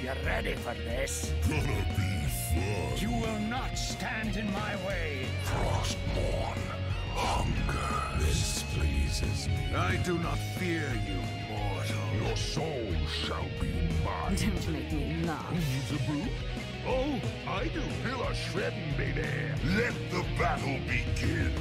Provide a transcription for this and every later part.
you ready for this? Gonna be fun. You will not stand in my way. Frostborn, hunger. This pleases me. I do not fear you, mortal. Your soul shall be mine. Don't make me laugh. Needs a brew? Oh, I do. Feel a shredding, baby. Let the battle begin.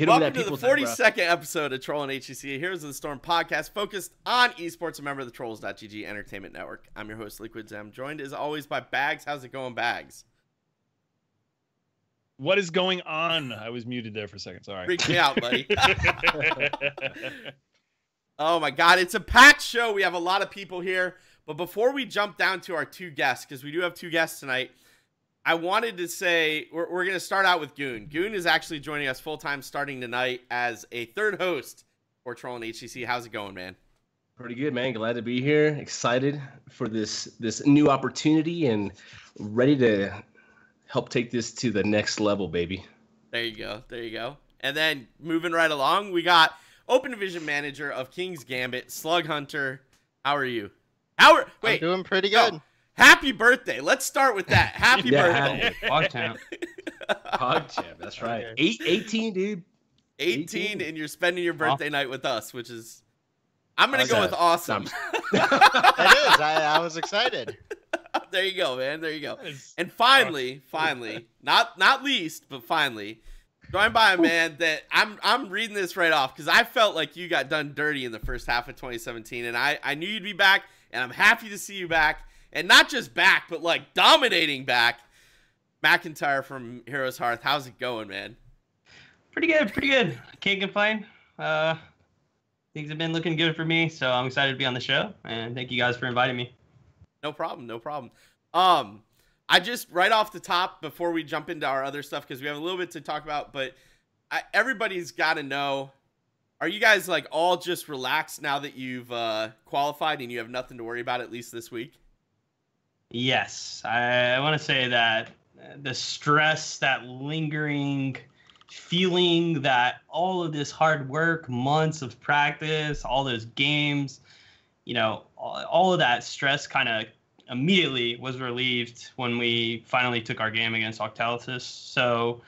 Welcome to the 42nd episode of Trollin HGC, Heroes of the Storm podcast focused on esports, a member of the Trolls.gg Entertainment Network. I'm your host, LiQuids. I'm joined as always by Bahgz. How's it going, Bahgz? What is going on? I was muted there for a second. Sorry. Freaked me out, buddy. Oh my God, it's a packed show. We have a lot of people here. But before we jump down to our two guests, because we do have two guests tonight, I wanted to say we're going to start out with Goon. Goon is actually joining us full-time starting tonight as a third host for Trollin HGC. How's it going, man? Pretty good, man. Glad to be here. Excited for this new opportunity and ready to help take this to the next level, baby. There you go. There you go. And then moving right along, we got Open Division Manager of King's Gambit, Slughunter. How are you? Wait. I'm doing pretty good. No. Happy birthday. Let's start with that. Happy birthday. PogChamp. PogChamp, that's right. 18, dude. 18, and you're spending your birthday night with us, which is, I'm going to go with awesome. It is. I was excited. There you go, man. There you go. And finally, not least, but finally, joined by a man that I'm reading this right off because I felt like you got done dirty in the first half of 2017, and I knew you'd be back, and I'm happy to see you back. And not just back, but like dominating back. McIntyre from HeroesHearth. How's it going, man? Pretty good. Can't complain. Things have been looking good for me, so I'm excited to be on the show. And thank you guys for inviting me. No problem. I just, right off the top, before we jump into our other stuff, because we have a little bit to talk about, but everybody's got to know, are you guys like all just relaxed now that you've qualified and you have nothing to worry about at least this week? Yes, I want to say that the stress, that lingering feeling that all of this hard work, months of practice, all those games, all of that stress kind of immediately was relieved when we finally took our game against Octalysis. So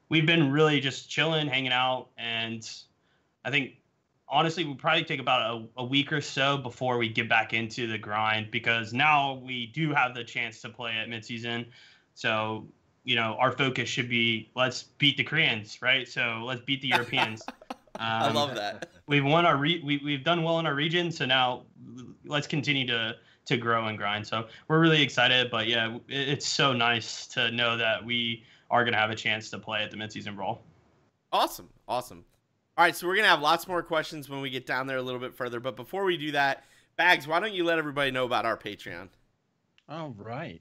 we've been really just chilling, hanging out, and I think honestly, we'll probably take about a week or so before we get back into the grind because now we do have the chance to play at midseason. So, our focus should be let's beat the Koreans, right? So let's beat the Europeans. I love that. We've won we've done well in our region, so now let's continue to grow and grind. So we're really excited, but yeah, it's so nice to know that we are going to have a chance to play at the midseason brawl. Awesome. All right, so we're going to have lots more questions when we get down there a little bit further. But before we do that, Bahgz, why don't you let everybody know about our Patreon? All right.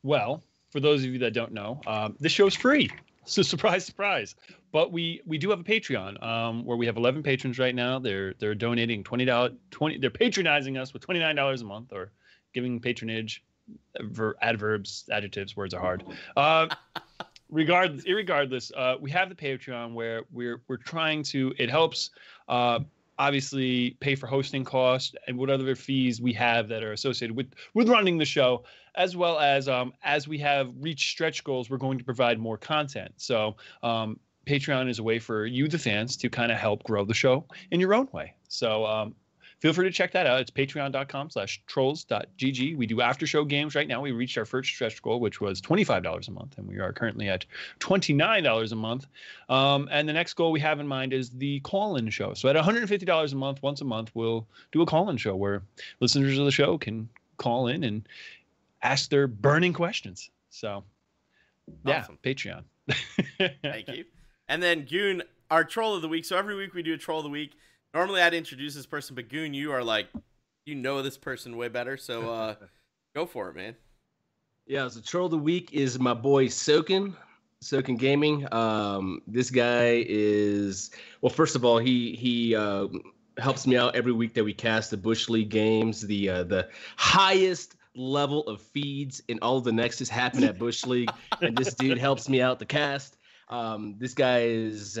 Well, for those of you that don't know, this show's free. So surprise. But we do have a Patreon where we have 11 patrons right now. They're donating $20. They're patronizing us with $29 a month or giving patronage. Adverbs, adjectives, words are hard. Irregardless, we have the Patreon where we're trying to. It helps, obviously, pay for hosting costs and what other fees we have that are associated with running the show, as well as we have reached stretch goals, we're going to provide more content. So Patreon is a way for you, the fans, to kind of help grow the show in your own way. So feel free to check that out. It's patreon.com/trolls.gg. We do after show games right now. We reached our first stretch goal, which was $25 a month, and we are currently at $29 a month. And the next goal we have in mind is the call-in show. So at $150 a month, once a month, we'll do a call-in show where listeners of the show can call in and ask their burning questions. So, yeah, awesome. Patreon. Thank you. And then Goon, our troll of the week. So every week we do a troll of the week. Normally I'd introduce this person, but Goon, you are like, this person way better. So go for it, man. Yeah, so troll of the week is my boy Soken Gaming. This guy is, well, first of all, he helps me out every week that we cast the Bush League games. The highest level of feeds in all of the Nexus happen at Bush League, and this dude helps me out the cast. This guy is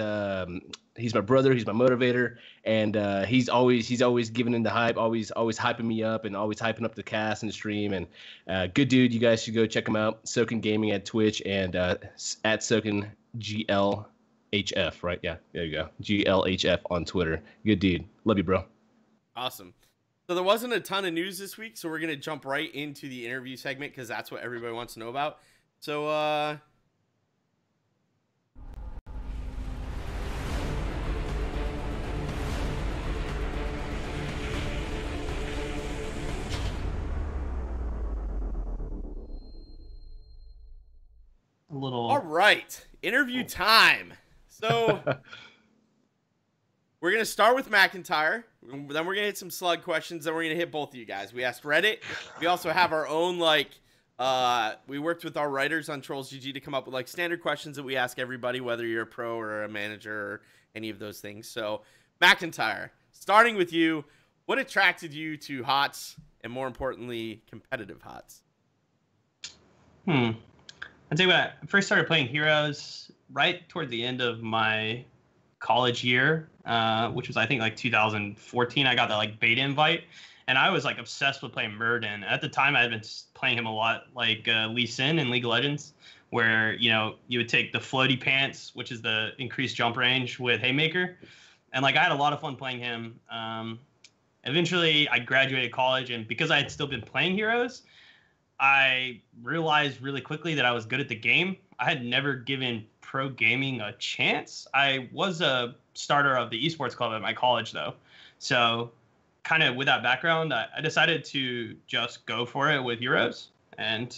he's my brother. He's my motivator, and he's always giving in the hype, always hyping me up, and always hyping up the cast and the stream. And good dude. You guys should go check him out. Soken Gaming at Twitch and at Soken GLHF. Right? Yeah, there you go. GLHF on Twitter. Good dude. Love you, bro. Awesome. So there wasn't a ton of news this week, so we're gonna jump right into the interview segment because that's what everybody wants to know about. So all right, interview time. So we're going to start with McIntyre. Then we're going to hit some slug questions. Then we're going to hit both of you guys. We asked Reddit. We also have our own, we worked with our writers on Trolls GG to come up with, standard questions that we ask everybody, whether you're a pro or a manager or any of those things. So, McIntyre, starting with you, what attracted you to HOTS and, more importantly, competitive HOTS? I'd say when I first started playing Heroes, right toward the end of my college year, which was I think 2014, I got that beta invite, and I was obsessed with playing Murden. At the time, I had been playing him a lot, Lee Sin in League of Legends, where you would take the floaty pants, which is the increased jump range with Haymaker, and I had a lot of fun playing him. Eventually, I graduated college, and because I had still been playing Heroes, I realized really quickly that I was good at the game. I had never given pro gaming a chance. I was a starter of the esports club at my college, though. So kind of with that background, I decided to just go for it with Heroes. And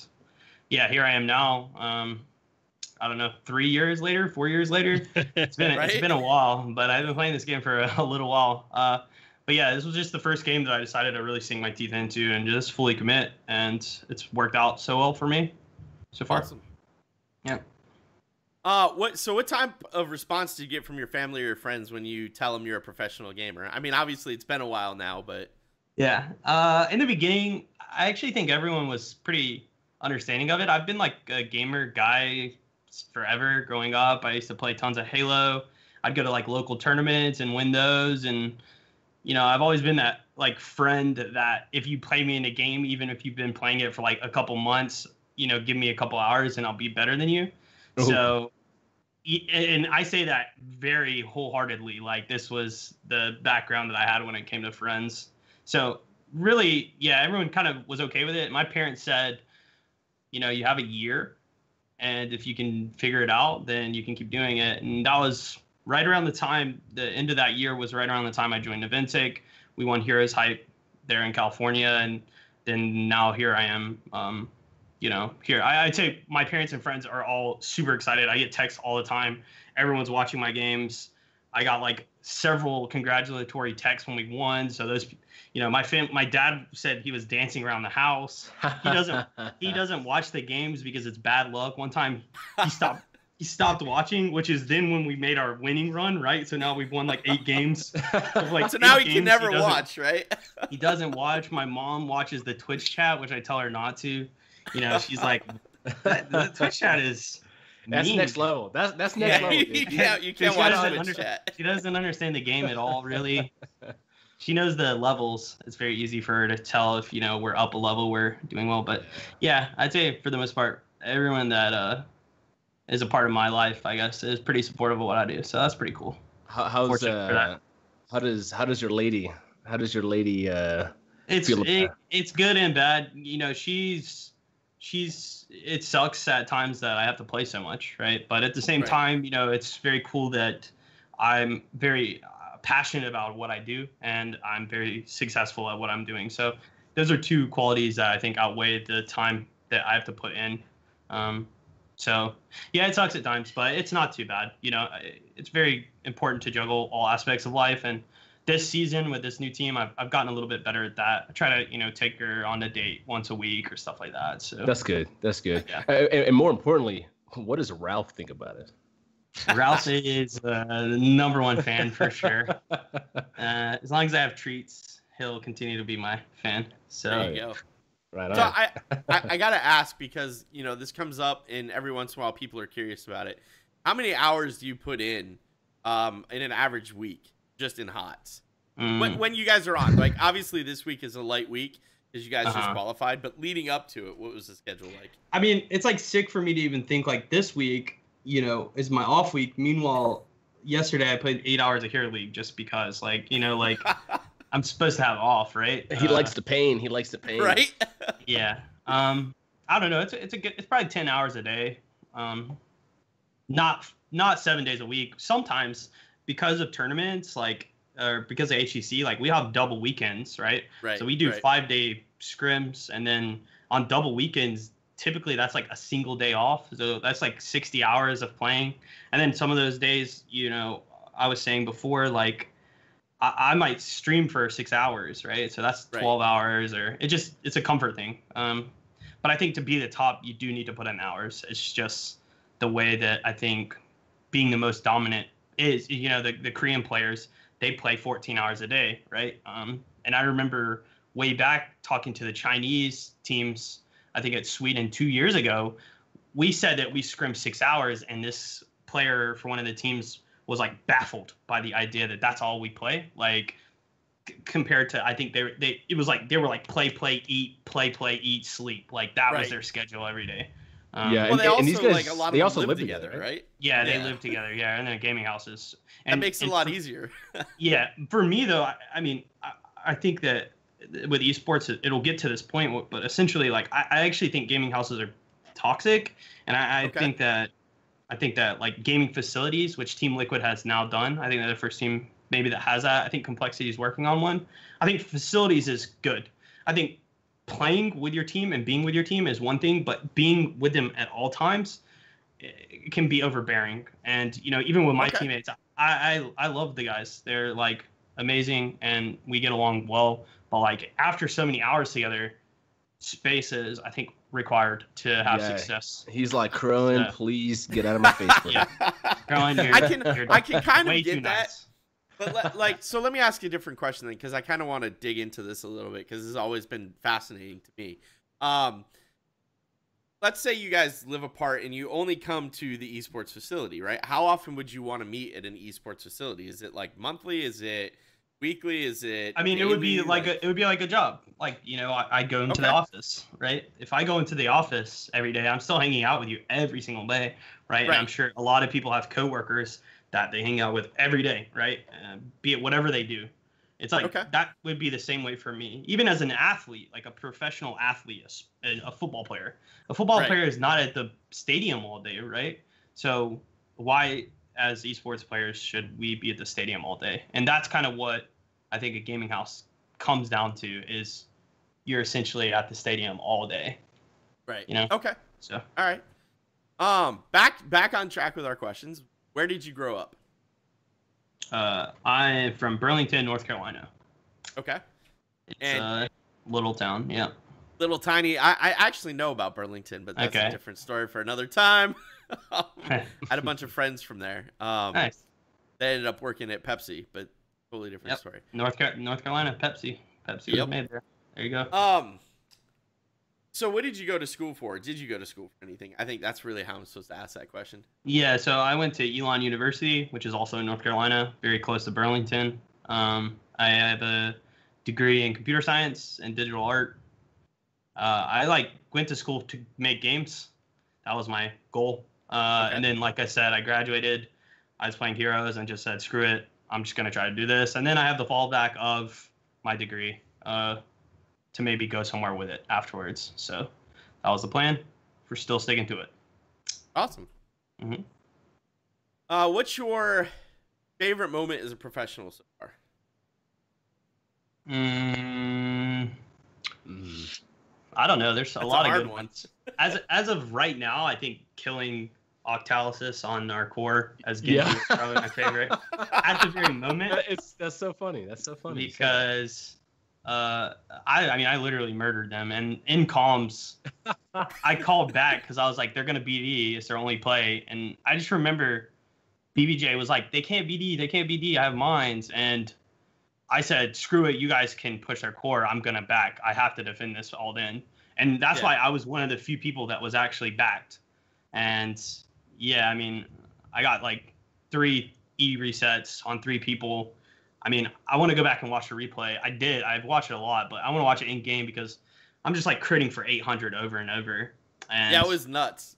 yeah, here I am now. I don't know, 3 years later, 4 years later. It's been Right? It's been a while, but I've been playing this game for a little while. But yeah, this was just the first game that I decided to really sink my teeth into and just fully commit, and it's worked out so well for me so far. Awesome. Yeah. What type of response do you get from your family or your friends when you tell them you're a professional gamer? I mean, obviously it's been a while now, but Yeah. In the beginning, I actually think everyone was pretty understanding of it. I've been a gamer guy forever growing up. I used to play tons of Halo. I'd go to local tournaments and win those, and I've always been that friend that if you play me in a game, even if you've been playing it for a couple months, give me a couple hours and I'll be better than you. Ooh. So, and I say that very wholeheartedly. This was the background that I had when it came to friends. So really, yeah, everyone kind of was okay with it. My parents said, you have a year, and if you can figure it out, then you can keep doing it. And that was right around the time, the end of that year was right around the time I joined Navintech. We won Heroes Hype there in California, and then now here I am, here. I'd say my parents and friends are all super excited. I get texts all the time. Everyone's watching my games. I got several congratulatory texts when we won. So those, my dad said he was dancing around the house. He doesn't watch the games because it's bad luck. One time he stopped watching, which is then when we made our winning run, right? So now we've won 8 games. So now he can never watch, right? He doesn't watch. My mom watches the Twitch chat, which I tell her not to. She's like, the Twitch chat is That's mean. next level. That's next level. Dude. You can't watch Twitch chat. She doesn't understand the game at all, really. She knows the levels. It's very easy for her to tell if we're up a level, we're doing well. But yeah, I'd say for the most part, everyone that is a part of my life, I guess, is pretty supportive of what I do. So that's pretty cool. How does your lady feel about that? It's good and bad. It sucks at times that I have to play so much, right? But at the same time, it's very cool that I'm very passionate about what I do, and I'm very successful at what I'm doing. So those are two qualities that I think outweigh the time that I have to put in. So yeah, it sucks at times, but it's not too bad. It's very important to juggle all aspects of life. And this season with this new team, I've gotten a little bit better at that. I try to, take her on a date once a week or stuff like that. So that's good. That's good. Yeah. And more importantly, what does Ralph think about it? Ralph is the #1 fan for sure. As long as I have treats, he'll continue to be my fan. So There you go. Right on. So I gotta ask, because this comes up and every once in a while people are curious about it. how many hours do you put in an average week just in HOTS? When you guys are on, like obviously this week is a light week because you guys just qualified, but leading up to it, what was the schedule like? I mean, it's like sick for me to even think like this week, you know, is my off week. Meanwhile, yesterday I played 8 hours of Hero League just because, like, you know, like I'm supposed to have off, right? He likes the pain. He likes the pain. Right? Yeah. I don't know. It's probably 10 hours a day. Not 7 days a week. Sometimes because of tournaments, like, or because of HGC, like we have double weekends, right? Right. So we do 5-day scrims, and then on double weekends, typically that's like a single day off. So that's like 60 hours of playing. And then some of those days, you know, I was saying before, like I might stream for 6 hours, right? So that's 12 hours, or it's a comfort thing. But I think to be the top, you do need to put in hours. It's just the way that I think being the most dominant is, you know, the Korean players, they play 14 hours a day, right? And I remember way back talking to the Chinese teams, I think at Sweden 2 years ago, we said that we scrimmed 6 hours, and this player for one of the teams was like baffled by the idea that that's all we play. Like compared to, I think it was like they were like play, eat, sleep. Like that was their schedule every day. Yeah, well, they also, and these guys, like, a lot of they them also live together, right? Yeah, they live together. Yeah, in their gaming houses. And that makes it a lot easier. Yeah, for me though, I mean, I think that with esports, it'll get to this point, but essentially, like, I actually think gaming houses are toxic, and I think that like gaming facilities, which Team LiQuiuD has now done, I think they're the first team maybe that has that. I think Complexity is working on one. I think facilities is good. I think playing with your team and being with your team is one thing, but being with them at all times, it can be overbearing. And, you know, even with my teammates, I love the guys. They're like amazing and we get along well. But like after so many hours together, space is, I think, required to have success. He's like, Crowan, please get out of my face. Yeah. Crowan, I can kind of get that. Nice. But so let me ask you a different question then, because I kind of want to dig into this a little bit, because this has always been fascinating to me. Let's say you guys live apart and you only come to the esports facility, right? How often would you want to meet at an esports facility? Is it like monthly? Is it weekly? Is it? I mean, daily? it would be like a job. Like, you know, I go into the office, right? If I go into the office every day, I'm still hanging out with you every single day, right? And I'm sure a lot of people have coworkers that they hang out with every day, right? Be it whatever they do. It's like that would be the same way for me. Even as an athlete, like a professional athlete, a football player. A football player is not at the stadium all day, right? So why, as esports players, should we be at the stadium all day? And that's kind of what I think a gaming house comes down to, is you're essentially at the stadium all day. Right. You know? Okay. So all right. Back on track with our questions. Where did you grow up? I'm from Burlington, North Carolina. Okay. It's a little town, yeah. Little tiny. I actually know about Burlington, but that's a different story for another time. I had a bunch of friends from there. Nice. They ended up working at Pepsi, but totally different story. North Carolina, Pepsi. Pepsi was made there. There you go. So what did you go to school for? Did you go to school for anything? I think that's really how I'm supposed to ask that question. Yeah, so I went to Elon University, which is also in North Carolina, very close to Burlington. I have a degree in computer science and digital art. I went to school to make games. That was my goal. And then, like I said, I graduated. I was playing Heroes and just said, screw it. I'm just going to try to do this. And then I have the fallback of my degree to maybe go somewhere with it afterwards. So that was the plan. We're still sticking to it. Awesome. Mm-hmm. What's your favorite moment as a professional so far? I don't know. There's a lot of good ones. As of right now, I think killing Octalysis on our core as Gambit is probably my favorite. At the very moment, that's so funny. That's so funny because I literally murdered them, and in comms, I called back because I was like, they're gonna BD. It's their only play, and I just remember BBJ was like, they can't BD. I have mines, and I said, screw it. You guys can push their core. I'm gonna back. I have to defend this all in, and that's why I was one of the few people that was actually backed. And yeah, I mean, I got like 3 E resets on 3 people. I mean, I want to go back and watch the replay. I've watched it a lot, but I want to watch it in game because I'm just like critting for 800 over and over. And yeah, it was nuts.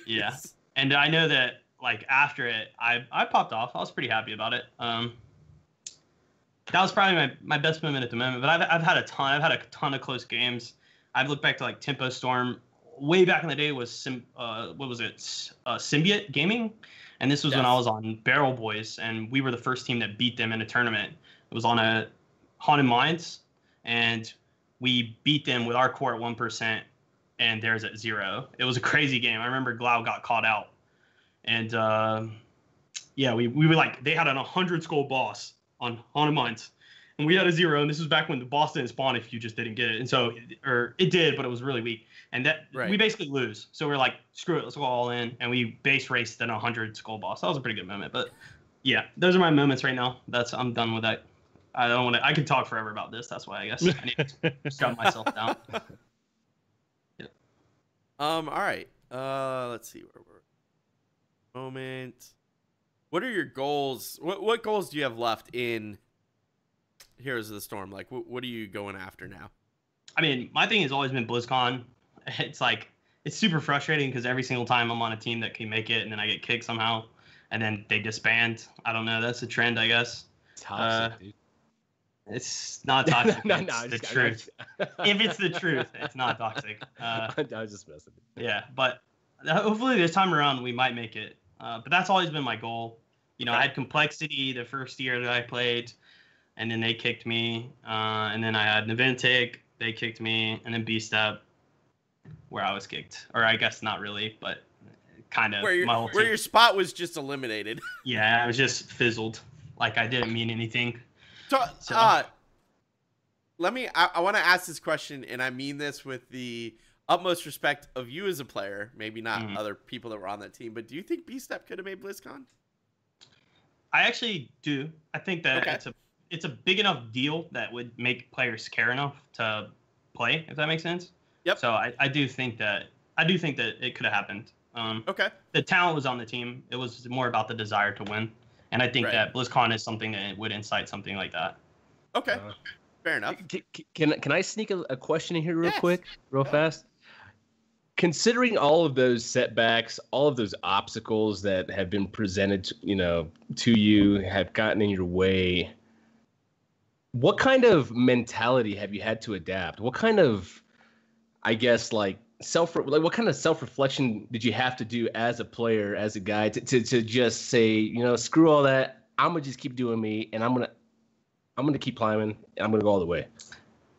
Yeah, and I know that like after it, I popped off. I was pretty happy about it. That was probably my best moment at the moment. But I've had a ton of close games. I've looked back to like Tempo Storm. Way back in the day was Symbiote Gaming, and this was when I was on Barrel Boys, and we were the first team that beat them in a tournament. It was on a Haunted Mines, and we beat them with our core at 1% and theirs at 0. It was a crazy game. I remember Glau got caught out, and yeah, we were like, they had an 100 skull boss on Haunted Mines, and we had a 0. And this was back when the boss didn't spawn if you just didn't get it, and so it did, but it was really weak. And that we basically lose. So we're like, screw it, let's go all in. And we base raced at a 100 skull boss. That was a pretty good moment. But yeah, those are my moments right now. I'm done with that. I don't want to. I could talk forever about this. That's why I guess I need to shut myself down. Yeah. All right. Let's see where we're. Moment. What are your goals? What goals do you have left in Heroes of the Storm? Like, what are you going after now? I mean, my thing has always been BlizzCon. It's like, it's super frustrating because every single time I'm on a team that can make it and then I get kicked somehow and then they disband. I don't know. That's a trend, I guess. Toxic, dude. It's not toxic. no, it's the truth. If it's the truth, it's not toxic. I was just messing. Yeah, but hopefully this time around we might make it. But that's always been my goal. You know, I had Complexity the first year that I played, and then they kicked me. And then I had Naventic, they kicked me, and then B-Step, where I was kicked. Or I guess not really, but kind of. Where your spot was just eliminated. Yeah, I was just fizzled. Like I didn't mean anything. So, I want to ask this question, and I mean this with the utmost respect of you as a player, maybe not other people that were on that team, but do you think B-Step could have made BlizzCon? I actually do. I think that it's a big enough deal that would make players care enough to play, if that makes sense. Yep. So I do think that it could have happened. Okay. The talent was on the team. It was more about the desire to win. And I think that BlizzCon is something that would incite something like that. Okay. Fair enough. Can I sneak a question in here real quick, real fast? Considering all of those setbacks, all of those obstacles that have been presented, to you, have gotten in your way, what kind of mentality have you had to adapt? What kind of, I guess, what kind of self-reflection did you have to do as a player, as a guy, to just say, screw all that, I'm gonna just keep doing me, and I'm gonna keep climbing, and I'm gonna go all the way?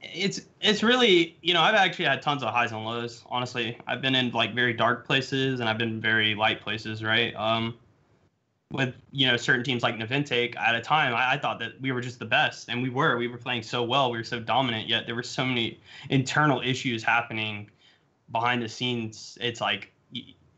It's really, I've actually had tons of highs and lows. Honestly, I've been in like very dark places, and I've been in very light places, right? With certain teams like Naventic, at a time I thought that we were just the best, and we were playing so well, we were so dominant, yet there were so many internal issues happening behind the scenes. It's like,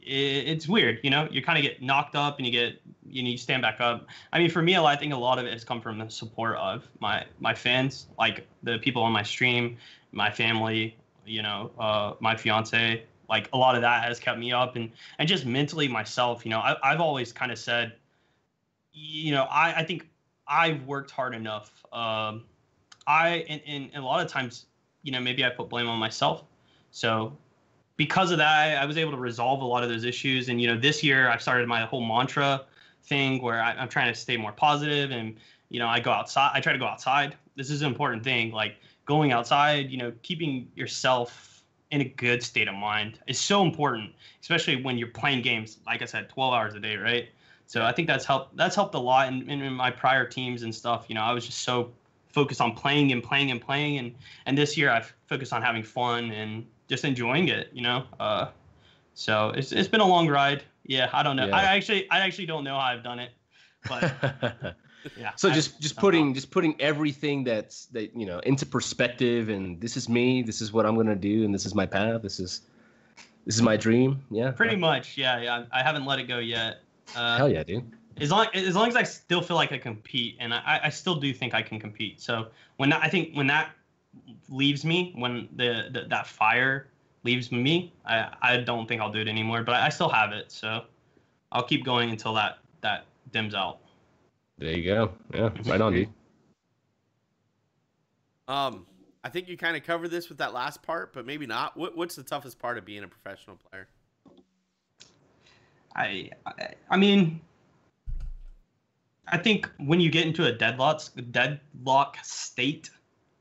it's weird, you kind of get knocked up and you stand back up. I mean, for me, I think a lot of it has come from the support of my fans, like the people on my stream, my family, my fiance. Like a lot of that has kept me up, and just mentally myself, I've always kind of said, I think I've worked hard enough. And a lot of times, maybe I put blame on myself. So because of that, I was able to resolve a lot of those issues. And, this year I've started my whole mantra thing where I'm trying to stay more positive, and, I go outside. I try to go outside. This is an important thing, like going outside, keeping yourself in a good state of mind is so important, especially when you're playing games, like I said, 12 hours a day, right? So I think that's helped a lot in my prior teams and stuff. I was just so focused on playing, and this year I've focused on having fun and just enjoying it, so it's been a long ride. Yeah, I don't know. I actually don't know how I've done it, but yeah. So just putting everything that into perspective, and this is me, this is what I'm gonna do, and this is my path, this is my dream. Yeah. Pretty much. Yeah. I haven't let it go yet. Hell yeah, dude. As long as I still feel like I compete, and I still do think I can compete. So when that leaves me, when that fire leaves me, I don't think I'll do it anymore. But I still have it. So I'll keep going until that dims out. There you go. Yeah, right on, dude. I think you kind of covered this with that last part, but maybe not. What's the toughest part of being a professional player? I mean, I think when you get into a deadlock state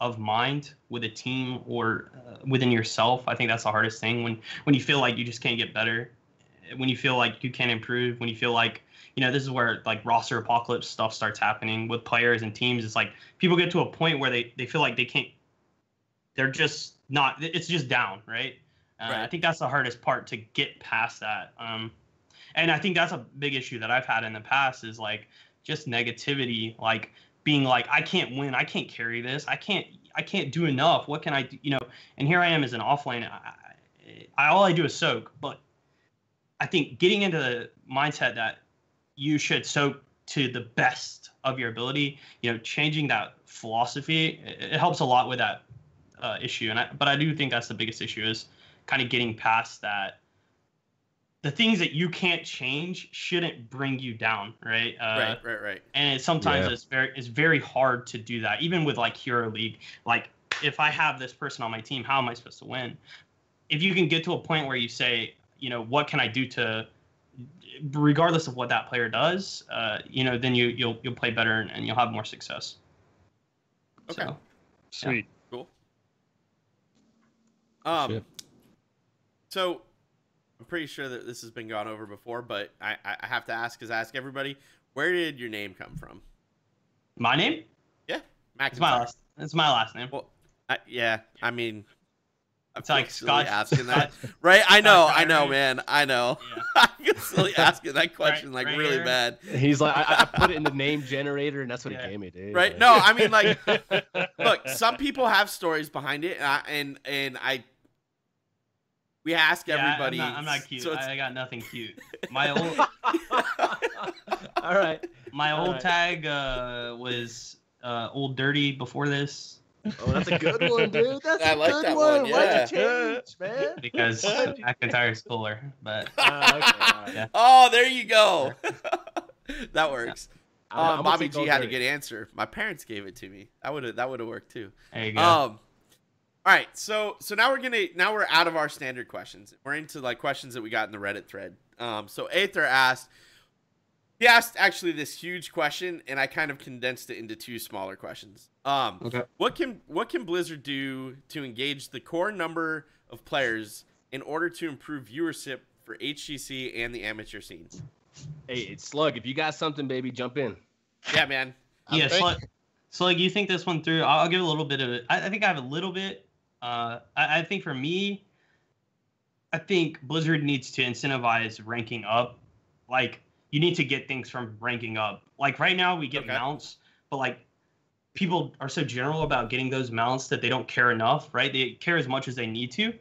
of mind with a team or within yourself, I think that's the hardest thing. When you feel like you just can't get better, when you feel like you can't improve, when you feel like, this is where like roster apocalypse stuff starts happening with players and teams. It's like people get to a point where they feel like they can't. They're just not. It's just down, right? Right. I think that's the hardest part to get past that. And I think that's a big issue that I've had in the past is like just negativity, like being like, I can't win, I can't carry this, I can't do enough. What can I do? And here I am as an offlane. All I do is soak, but I think getting into the mindset that you should soak to the best of your ability, changing that philosophy, it helps a lot with that issue. But I do think that's the biggest issue is kind of getting past that. The things that you can't change shouldn't bring you down, right? Right. And sometimes it's very hard to do that, even with like Hero League. Like, if I have this person on my team, how am I supposed to win? If you can get to a point where you say, what can I do to, regardless of what that player does, then you'll play better and you'll have more success. Okay. So, Sweet. Cool. Shit. So I'm pretty sure that this has been gone over before, but I have to ask, because I ask everybody, where did your name come from? My name? Yeah, McIntyre. It's my last name. Well, yeah, I mean, It's like Scotch. asking that, right? I know, Scotch, man. I know. Yeah. I'm silly asking that question Right really here. bad, He's like, I put it in the name generator, and that's what it gave me, dude. right? Like- No, I mean, like, look, some people have stories behind it, and we ask everybody. I'm not cute. So I got nothing cute. My old All right. old tag was Old Dirty before this Oh, that's a good one, dude. That's I a like good that one. one, Why'd you change, man? because McIntyre's cooler. But Okay, all right. Yeah. Oh, there you go. That works. I'm gonna Bobby take G Old had a Dirty. good answer. My parents gave it to me. That would have worked too. there you go. All right, so now we're out of our standard questions. We're into like questions that we got in the Reddit thread. So Aether asked actually this huge question, and I kind of condensed it into two smaller questions. Okay. What can Blizzard do to engage the core number of players in order to improve viewership for HGC and the amateur scene? Hey, it's Slug. If you got something, baby, jump in. Yeah, man. Yeah, so like you think this one through. I'll give a little bit of it. I think I have a little bit. I think for me, I think Blizzard needs to incentivize ranking up. Like, you need to get things from ranking up. Like right now we get mounts, but like people are so general about getting those mounts that they don't care enough, right? They care as much as they need to.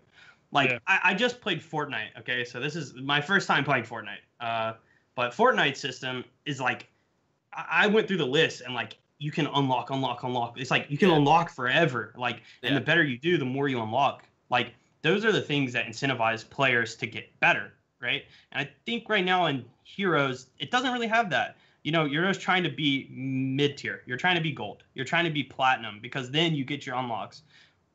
Like, Yeah. I just played Fortnite, okay? So this is my first time playing Fortnite. But Fortnite system is like, I went through the list and like, you can unlock. It's like you can unlock forever. Like, and the better you do, the more you unlock. Like, those are the things that incentivize players to get better, right? And I think right now in Heroes, it doesn't really have that. You're just trying to be mid-tier. You're trying to be gold. You're trying to be platinum because then you get your unlocks.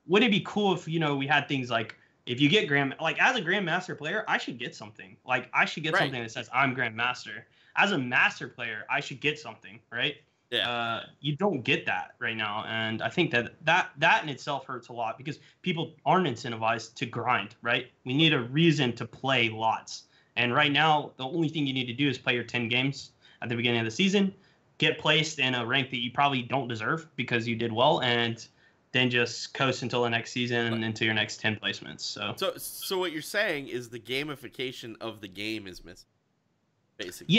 Wouldn't it be cool if, we had things like, if you get as a Grandmaster player, I should get something. Like, I should get something that says I'm Grandmaster. As a Master player, I should get something, right? Yeah. You don't get that right now, and I think that in itself hurts a lot because people aren't incentivized to grind, right? We need a reason to play lots, and right now the only thing you need to do is play your 10 games at the beginning of the season, get placed in a rank that you probably don't deserve because you did well, and then just coast until the next season and into your next 10 placements. So what you're saying is the gamification of the game is missing, basically.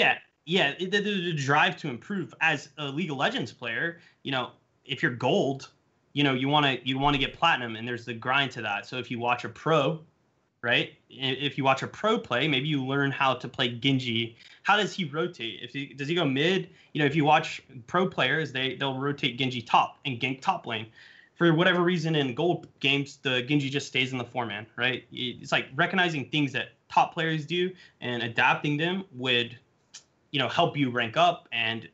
Yeah, the drive to improve as a League of Legends player. If you're gold, you want to get platinum, and there's the grind to that. So if you watch a pro, right? If you watch a pro play, maybe you learn how to play Genji. How does he rotate? Does he go mid? If you watch pro players, they'll rotate Genji top and gank top lane. For whatever reason, in gold games, the Genji just stays in the 4-man, right? It's like recognizing things that top players do and adapting them would, help you rank up. And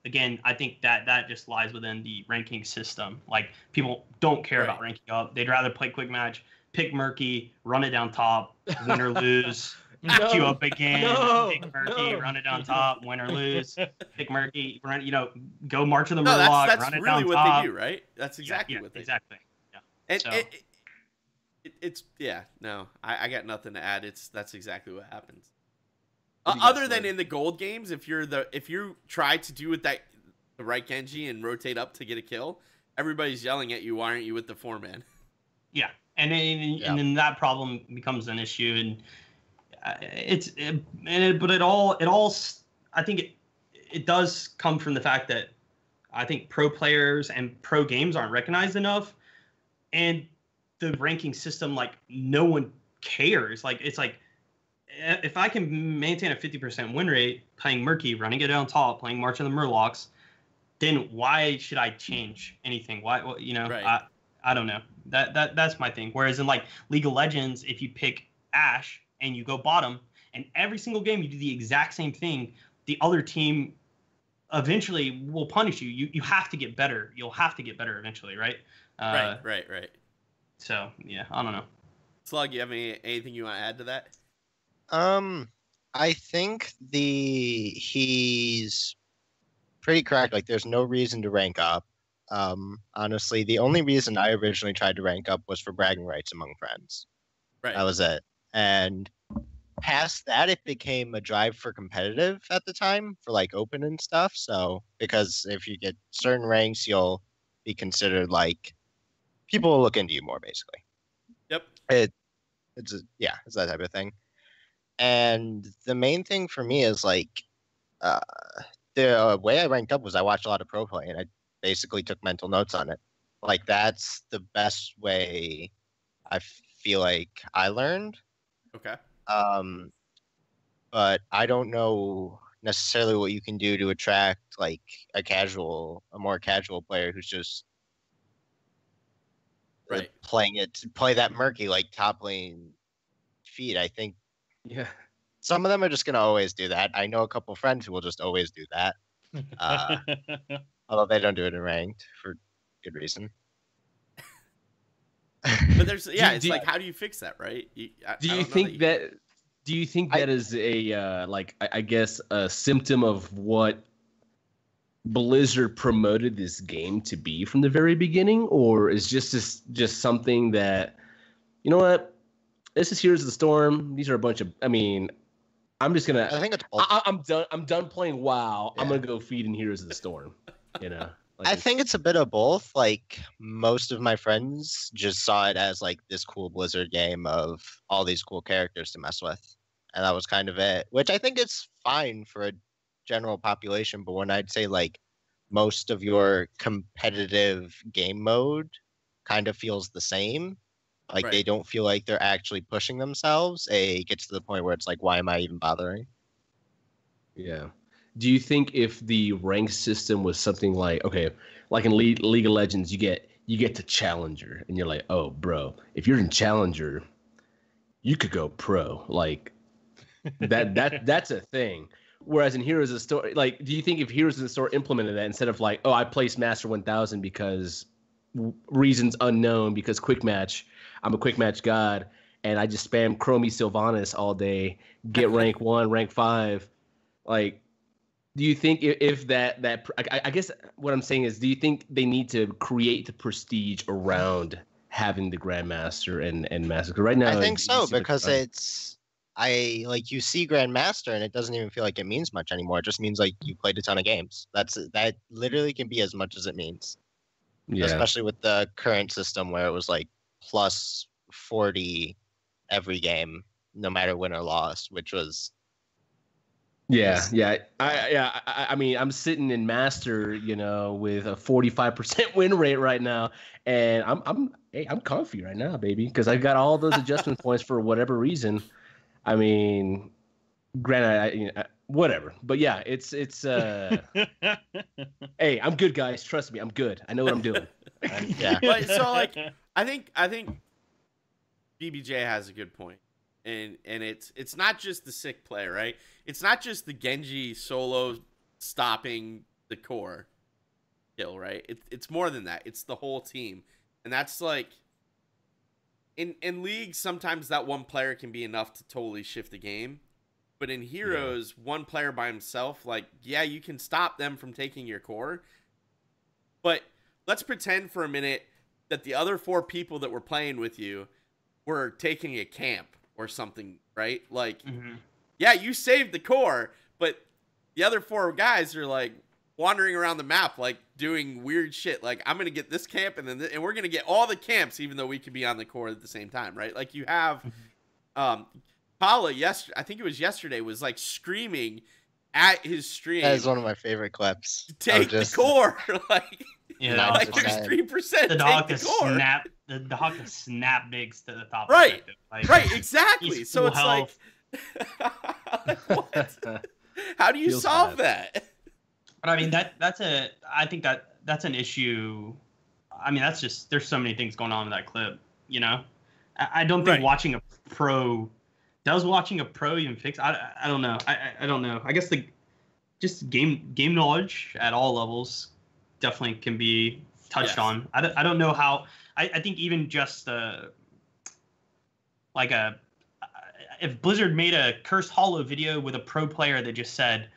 again, I think that just lies within the ranking system. Like, people don't care about ranking up. They'd rather play quick match, pick Murky, run it down top, win or lose, queue up again, pick Murky, run it down top, win or lose, pick Murky, go March of the Murloc, that's run it really down what top. they do, right? That's exactly what they do. Exactly. Yeah. And So- I got nothing to add. That's exactly what happens. What do you Other guys than think? in the gold games, if you try to do with the right Genji and rotate up to get a kill, everybody's yelling at you. Why aren't you with the 4-man? Yeah, and then that problem becomes an issue, and but it all I think it does come from the fact that I think pro players and pro games aren't recognized enough, and the ranking system, like, no one cares. Like, it's like, if I can maintain a 50% win rate playing Murky, running it down top, playing March of the Murlocs, then why should I change anything? Why, Right. I don't know. That's my thing. Whereas in, like, League of Legends, if you pick Ashe and you go bottom, and every single game you do the exact same thing, the other team eventually will punish you. You have to get better. You'll have to get better eventually, right? Right. So, yeah, I don't know. Slug, you have anything you want to add to that? I think he's pretty correct. Like, there's no reason to rank up. Honestly, the only reason I originally tried to rank up was for bragging rights among friends. Right. That was it. And past that, it became a drive for competitive at the time, for like open and stuff. So, because if you get certain ranks, you'll be considered, like, people will look into you more, basically. Yep. It's that type of thing. And the main thing for me is, like, the way I ranked up was I watched a lot of pro play, and I basically took mental notes on it. Like, that's the best way I feel like I learned. Okay. But I don't know necessarily what you can do to attract, like, a more casual player who's just Right. play that Murky, like, top lane feed. I think Yeah. some of them are just going to always do that. I know a couple friends who will just always do that. Although they don't do it in ranked for good reason. But there's it's do- like, how do you fix that, right? Do you think that is a I guess a symptom of what Blizzard promoted this game to be from the very beginning, or is just something that, you know what, this is Heroes of the Storm. These are a bunch of, I'm just gonna. I think it's both. I'm done playing WoW. Yeah. I'm gonna go feed in Heroes of the Storm. I think it's a bit of both. Like, most of my friends just saw it as, like, this cool Blizzard game of all these cool characters to mess with. And that was kind of it, which I think is fine for a general population. But when I'd say, like, most of your competitive game mode kind of feels the same, like, Right. they don't feel like they're actually pushing themselves, it gets to the point where it's like, why am I even bothering? Yeah. Do you think if the rank system was something like, okay, like in League of Legends, you get to Challenger, and you're like, oh, bro, if you're in Challenger, you could go pro. Like, that's a thing. Whereas in Heroes of the Storm, like, do you think if Heroes of the Storm implemented that instead of like, oh, I placed Master 1000 because reasons unknown, because quick match, I'm a quick match god, and I just spam Chromie Sylvanas all day, get rank 1, rank 5, like, do you think if that I guess what I'm saying is, do you think they need to create the prestige around having the Grandmaster and Master? 'Cause right now, I think it so, seems like because you see Grandmaster and it doesn't even feel like it means much anymore. It just means, like, you played a ton of games. That literally can be as much as it means. yeah. Especially with the current system where it was like plus 40 every game, no matter win or loss, which was Yeah. I mean, I'm sitting in Master, with a 45% win rate right now, and I'm comfy right now, baby, because I got all those adjustment points for whatever reason. I mean, granted, whatever, but yeah, it's. Hey, I'm good, guys. Trust me, I'm good. I know what I'm doing. yeah. But so, like, I think BBJ has a good point, and it's not just the sick play, right? It's not just the Genji solo stopping the core kill, right? It's more than that. It's the whole team, and that's like in League, sometimes that one player can be enough to totally shift the game. But in Heroes, one player by himself, like, yeah, you can stop them from taking your core. But let's pretend for a minute that the other 4 people that were playing with you were taking a camp or something, right? Like, yeah, you saved the core, but the other 4 guys are, like, wandering around the map, like, doing weird shit. Like, I'm going to get this camp, and then and we're going to get all the camps, even though we could be on the core at the same time, right? Like, you have... Paula, I think it was yesterday, was like screaming at his stream. That is one of my favorite clips. Take the core, like, Yeah, like there's 3%. the dog take to the core. snap bigs to the top. Right, like, right, exactly. he's So full it's health. like, what? How do you Feels solve bad. that? But I mean, I think that's an issue. I mean, that's just, there's so many things going on in that clip, you know? I don't think watching a pro even fix? I don't know. I don't know. I guess just game knowledge at all levels definitely can be touched on. I don't know how. I think even just if Blizzard made a Cursed Hollow video with a pro player that just said,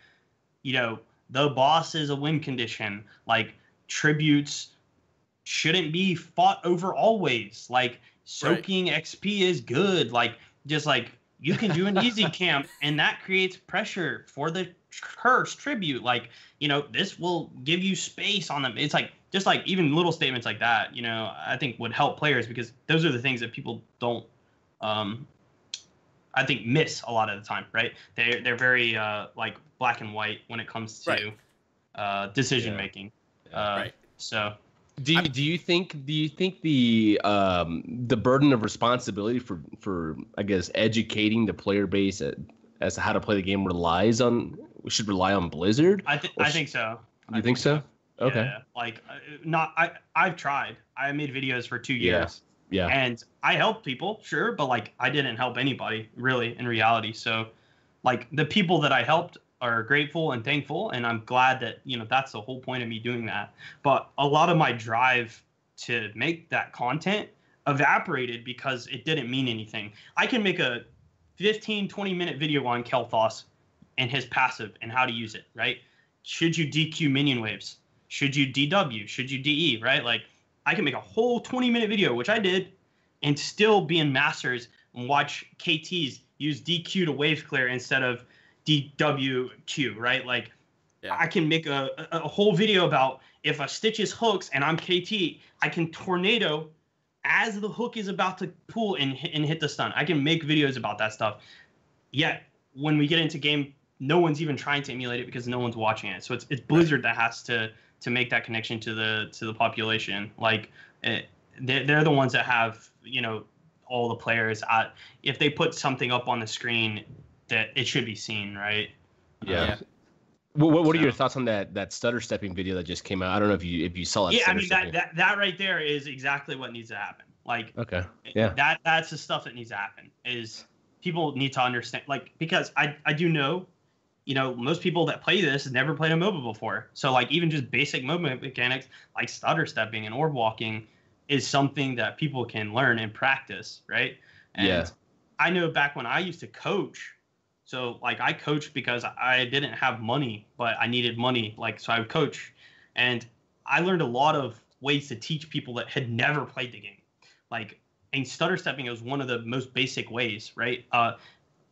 you know, the boss is a win condition, like tributes shouldn't be fought over always, like soaking XP is good, like just like you can do an easy camp and that creates pressure for the curse tribute, like, you know, this will give you space on them. It's like, just like even little statements like that, you know, I think would help players, because those are the things that people don't I think miss a lot of the time, right? They're very like black and white when it comes to decision making. So do you think the burden of responsibility for I guess educating the player base as to how to play the game should rely on Blizzard? I think so. You think so? Okay. Yeah, like I've tried. I made videos for 2 years. Yeah. And I helped people, sure, but like I didn't help anybody really in reality. So like the people that I helped are grateful and thankful, and I'm glad that, you know, that's the whole point of me doing that. But a lot of my drive to make that content evaporated because it didn't mean anything. I can make a 15-20 minute video on Kel'Thas and his passive and how to use it, right? Should you DQ minion waves? Should you DW? Should you DE, right? Like, I can make a whole 20-minute video, which I did, and still be in Masters and watch KTs use DQ to wave clear instead of DWQ, right? Like, I can make a whole video about if a Stitches hooks and I'm KT, I can tornado as the hook is about to pull and hit the stun. I can make videos about that stuff. Yet, when we get into game, no one's even trying to emulate it because no one's watching it. So it's Blizzard that has to make that connection to the population. Like, they're the ones that have, you know, all the players. If they put something up on the screen, that it should be seen, right? Yeah. What are your thoughts on that stutter stepping video that just came out? I don't know if you saw it. Yeah, I mean that right there is exactly what needs to happen. Like, okay, yeah, that's the stuff that needs to happen. Is people need to understand, like, because I do know, you know, most people that play this never played a MOBA before. So like even just basic movement mechanics like stutter stepping and orb walking is something that people can learn and practice, right? And I know back when I used to coach, so like I coached because I didn't have money, but I needed money, like, so I would coach. And I learned a lot of ways to teach people that had never played the game. Like, and stutter stepping is one of the most basic ways, right?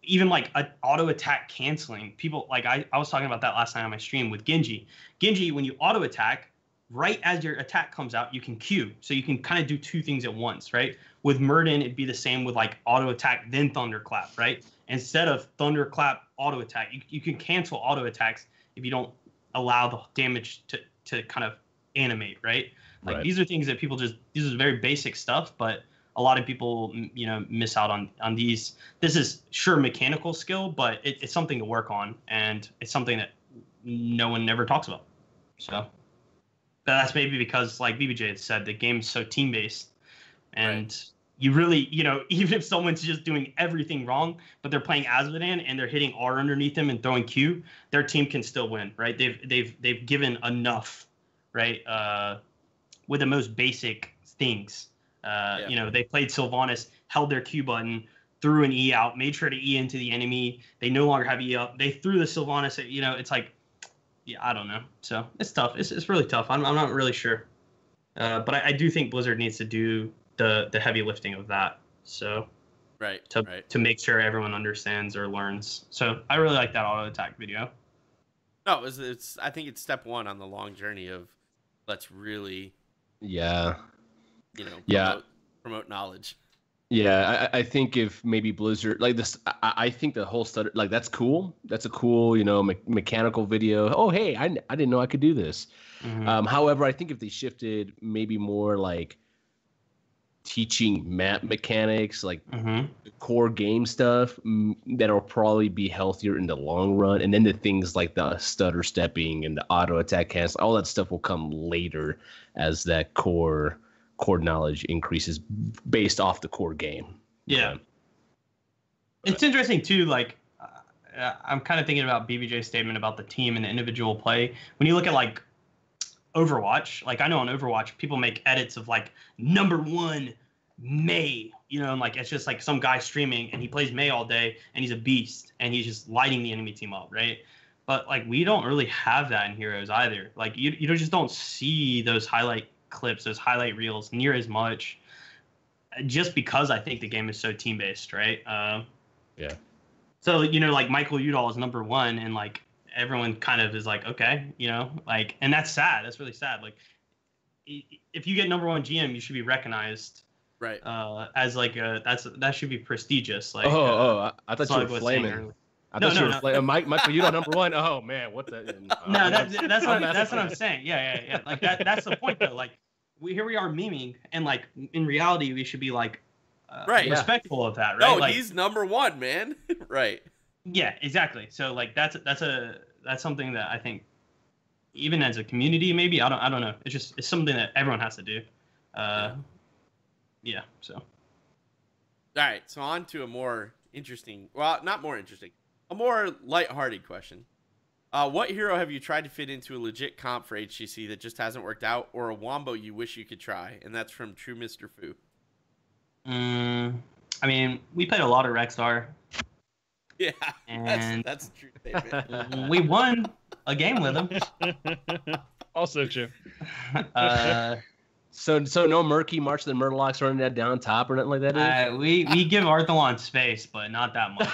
Even like auto attack canceling. People, like I was talking about that last night on my stream with Genji. Genji, when you auto attack, right as your attack comes out, you can Q. So you can kind of do two things at once, right? With Murden, it'd be the same with like auto attack, then thunderclap, right? Instead of thunderclap, auto attack, you can cancel auto attacks if you don't allow the damage to kind of animate, right? Like these are things that people these is very basic stuff, but a lot of people, you know, miss out on these. This is sure mechanical skill, but it's something to work on, and it's something that no one never talks about. So that's maybe because, like BBJ had said, the game's so team based, and you really, even if someone's just doing everything wrong, but they're playing Azmodan and they're hitting R underneath them and throwing Q, their team can still win, right? They've given enough, right? With the most basic things. They played Sylvanas, held their Q button, threw an E out, made sure to E into the enemy. They no longer have E up. They threw the Sylvanas. It's like, yeah, I don't know. So it's tough. It's really tough. I'm not really sure. But I do think Blizzard needs to do the heavy lifting of that. So to make sure everyone understands or learns. So I really like that auto attack video. No, I think it's step one on the long journey of let's really promote knowledge. Yeah, I think if maybe Blizzard like this, I think the whole stutter like that's cool. That's a cool, mechanical video. Oh, hey, I didn't know I could do this. Mm-hmm. However, I think if they shifted maybe more like teaching map mechanics, like core game stuff, that'll probably be healthier in the long run. And then the things like the stutter stepping and the auto attack cancel, all that stuff will come later as that core knowledge increases based off the core game. Yeah. It's interesting too, like I'm kind of thinking about BBJ's statement about the team and the individual play. When you look at like Overwatch, like I know on Overwatch people make edits of like #1 Mei, and like it's just like some guy streaming and he plays Mei all day and he's a beast and he's just lighting the enemy team up, right? But like we don't really have that in Heroes either. Like you just don't see those highlight clips, those highlight reels near as much, just because I think the game is so team based, right? Yeah. So like Michael Udall is #1, and like everyone kind of is like, okay, like, and that's sad. That's really sad. Like, if you get #1 GM, you should be recognized, right? As like that should be prestigious. Like, I thought you were flaming. No. Michael Udall #1. Oh man, what the? No, that's what I'm saying. Yeah. Like that's the point though. Like here we are memeing, and like in reality we should be like respectful of that, right? No, like, he's #1, man. Right. Yeah, exactly. So like that's something that I think even as a community, maybe I don't know. It's something that everyone has to do. Yeah. So. All right. So on to a more interesting. Well, not more interesting. A more lighthearted question. What hero have you tried to fit into a legit comp for HGC that just hasn't worked out, or a wombo you wish you could try? And that's from True Mr. Fu. I mean, we played a lot of Rexstar. Yeah, and that's a true statement. We won a game with him. Also true. So no Murky March of the Murlocs running that down top or nothing like that? We give Arthalon space, but not that much.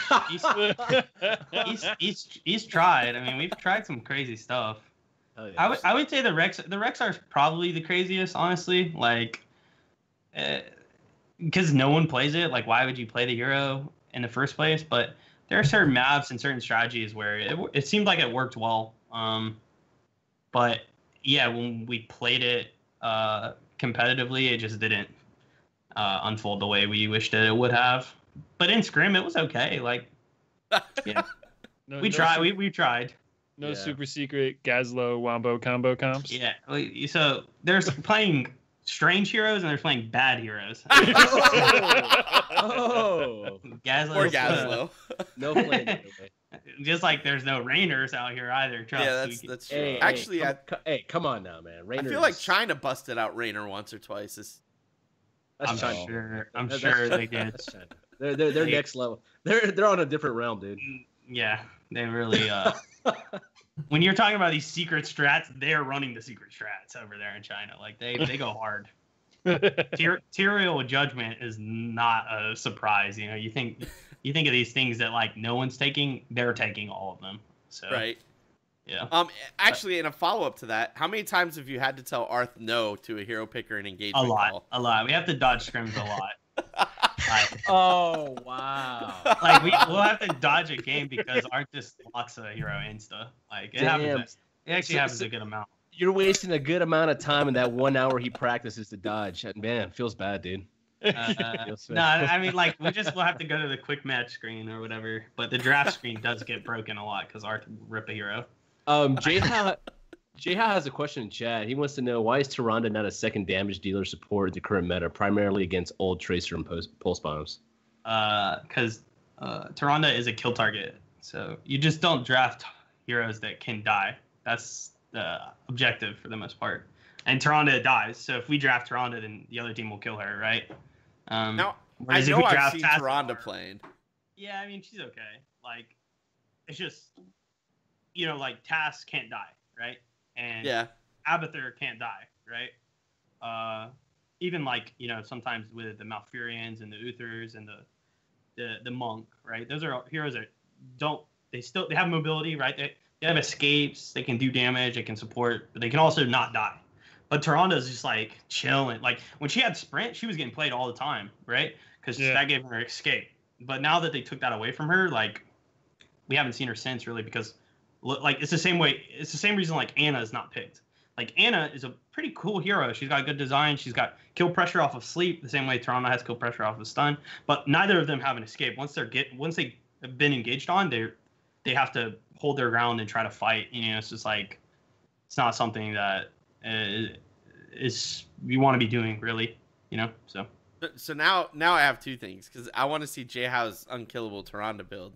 He's tried. I mean, we've tried some crazy stuff. Oh, yeah. I would say the Rexstar is probably the craziest, honestly. Like, because no one plays it. Like, why would you play the hero in the first place? But there are certain maps and certain strategies where it seemed like it worked well. But yeah, when we played it competitively, it just didn't unfold the way we wished it would have. But in Scrim, it was okay. Like, yeah, we tried. No super secret Gazlo Wombo combo comps. Yeah, so there's playing strange heroes and they're playing bad heroes. Gazlo. Or Gazlo. No play. Just like there's no Rainers out here either. Trust. Yeah, that's true. Hey, actually, come on now, man. Rainers. I feel like China busted out Rainer once or twice. I'm sure they did. They're next level. They're on a different realm, dude. Yeah, they really. When you're talking about these secret strats, they're running the secret strats over there in China. Like they go hard. Tyrael judgment is not a surprise. You think of these things that like no one's taking, they're taking all of them. So right. Yeah. Actually, in a follow up to that, how many times have you had to tell Arth no to a hero picker and engagement call? A lot. We have to dodge scrims a lot. Oh wow! Like we'll have to dodge a game because Arth just blocks a hero insta. Like it happens. It actually happens a good amount. You're wasting a good amount of time in that 1 hour he practices to dodge. Man, feels bad, dude. No, I mean like we'll have to go to the quick match screen or whatever. But the draft screen does get broken a lot because Arth rip a hero. J-How Jay has a question in chat. He wants to know, why is Tyrande not a second damage dealer support in the current meta, primarily against old Tracer and pulse bombs? Because Tyrande is a kill target, so you just don't draft heroes that can die. That's the objective for the most part. And Tyrande dies, so if we draft Tyrande, then the other team will kill her, right? Now, I know I've seen Tyrande playing. Yeah, I mean, she's okay. Like, it's just, you know, like, Tass can't die, right? And Abathur can't die, right? Even, like, you know, sometimes with the Malfurions and the Uthers and the Monk, right? Those are heroes that they have mobility, right? They have escapes, they can do damage, they can support, but they can also not die. But Tyrande is just like chilling. Like when she had sprint, she was getting played all the time, right? Because that gave her escape. But now that they took that away from her, like we haven't seen her since really, because like it's the same way. It's the same reason like Anna is not picked. Like Anna is a pretty cool hero. She's got good design. She's got kill pressure off of sleep, the same way Tyrande has kill pressure off of stun. But neither of them have an escape. Once they have been engaged on, they have to hold their ground and try to fight. You know, it's just like it's not something that is you want to be doing really. You know, so now I have two things, because I want to see J-How's unkillable Tyrande build.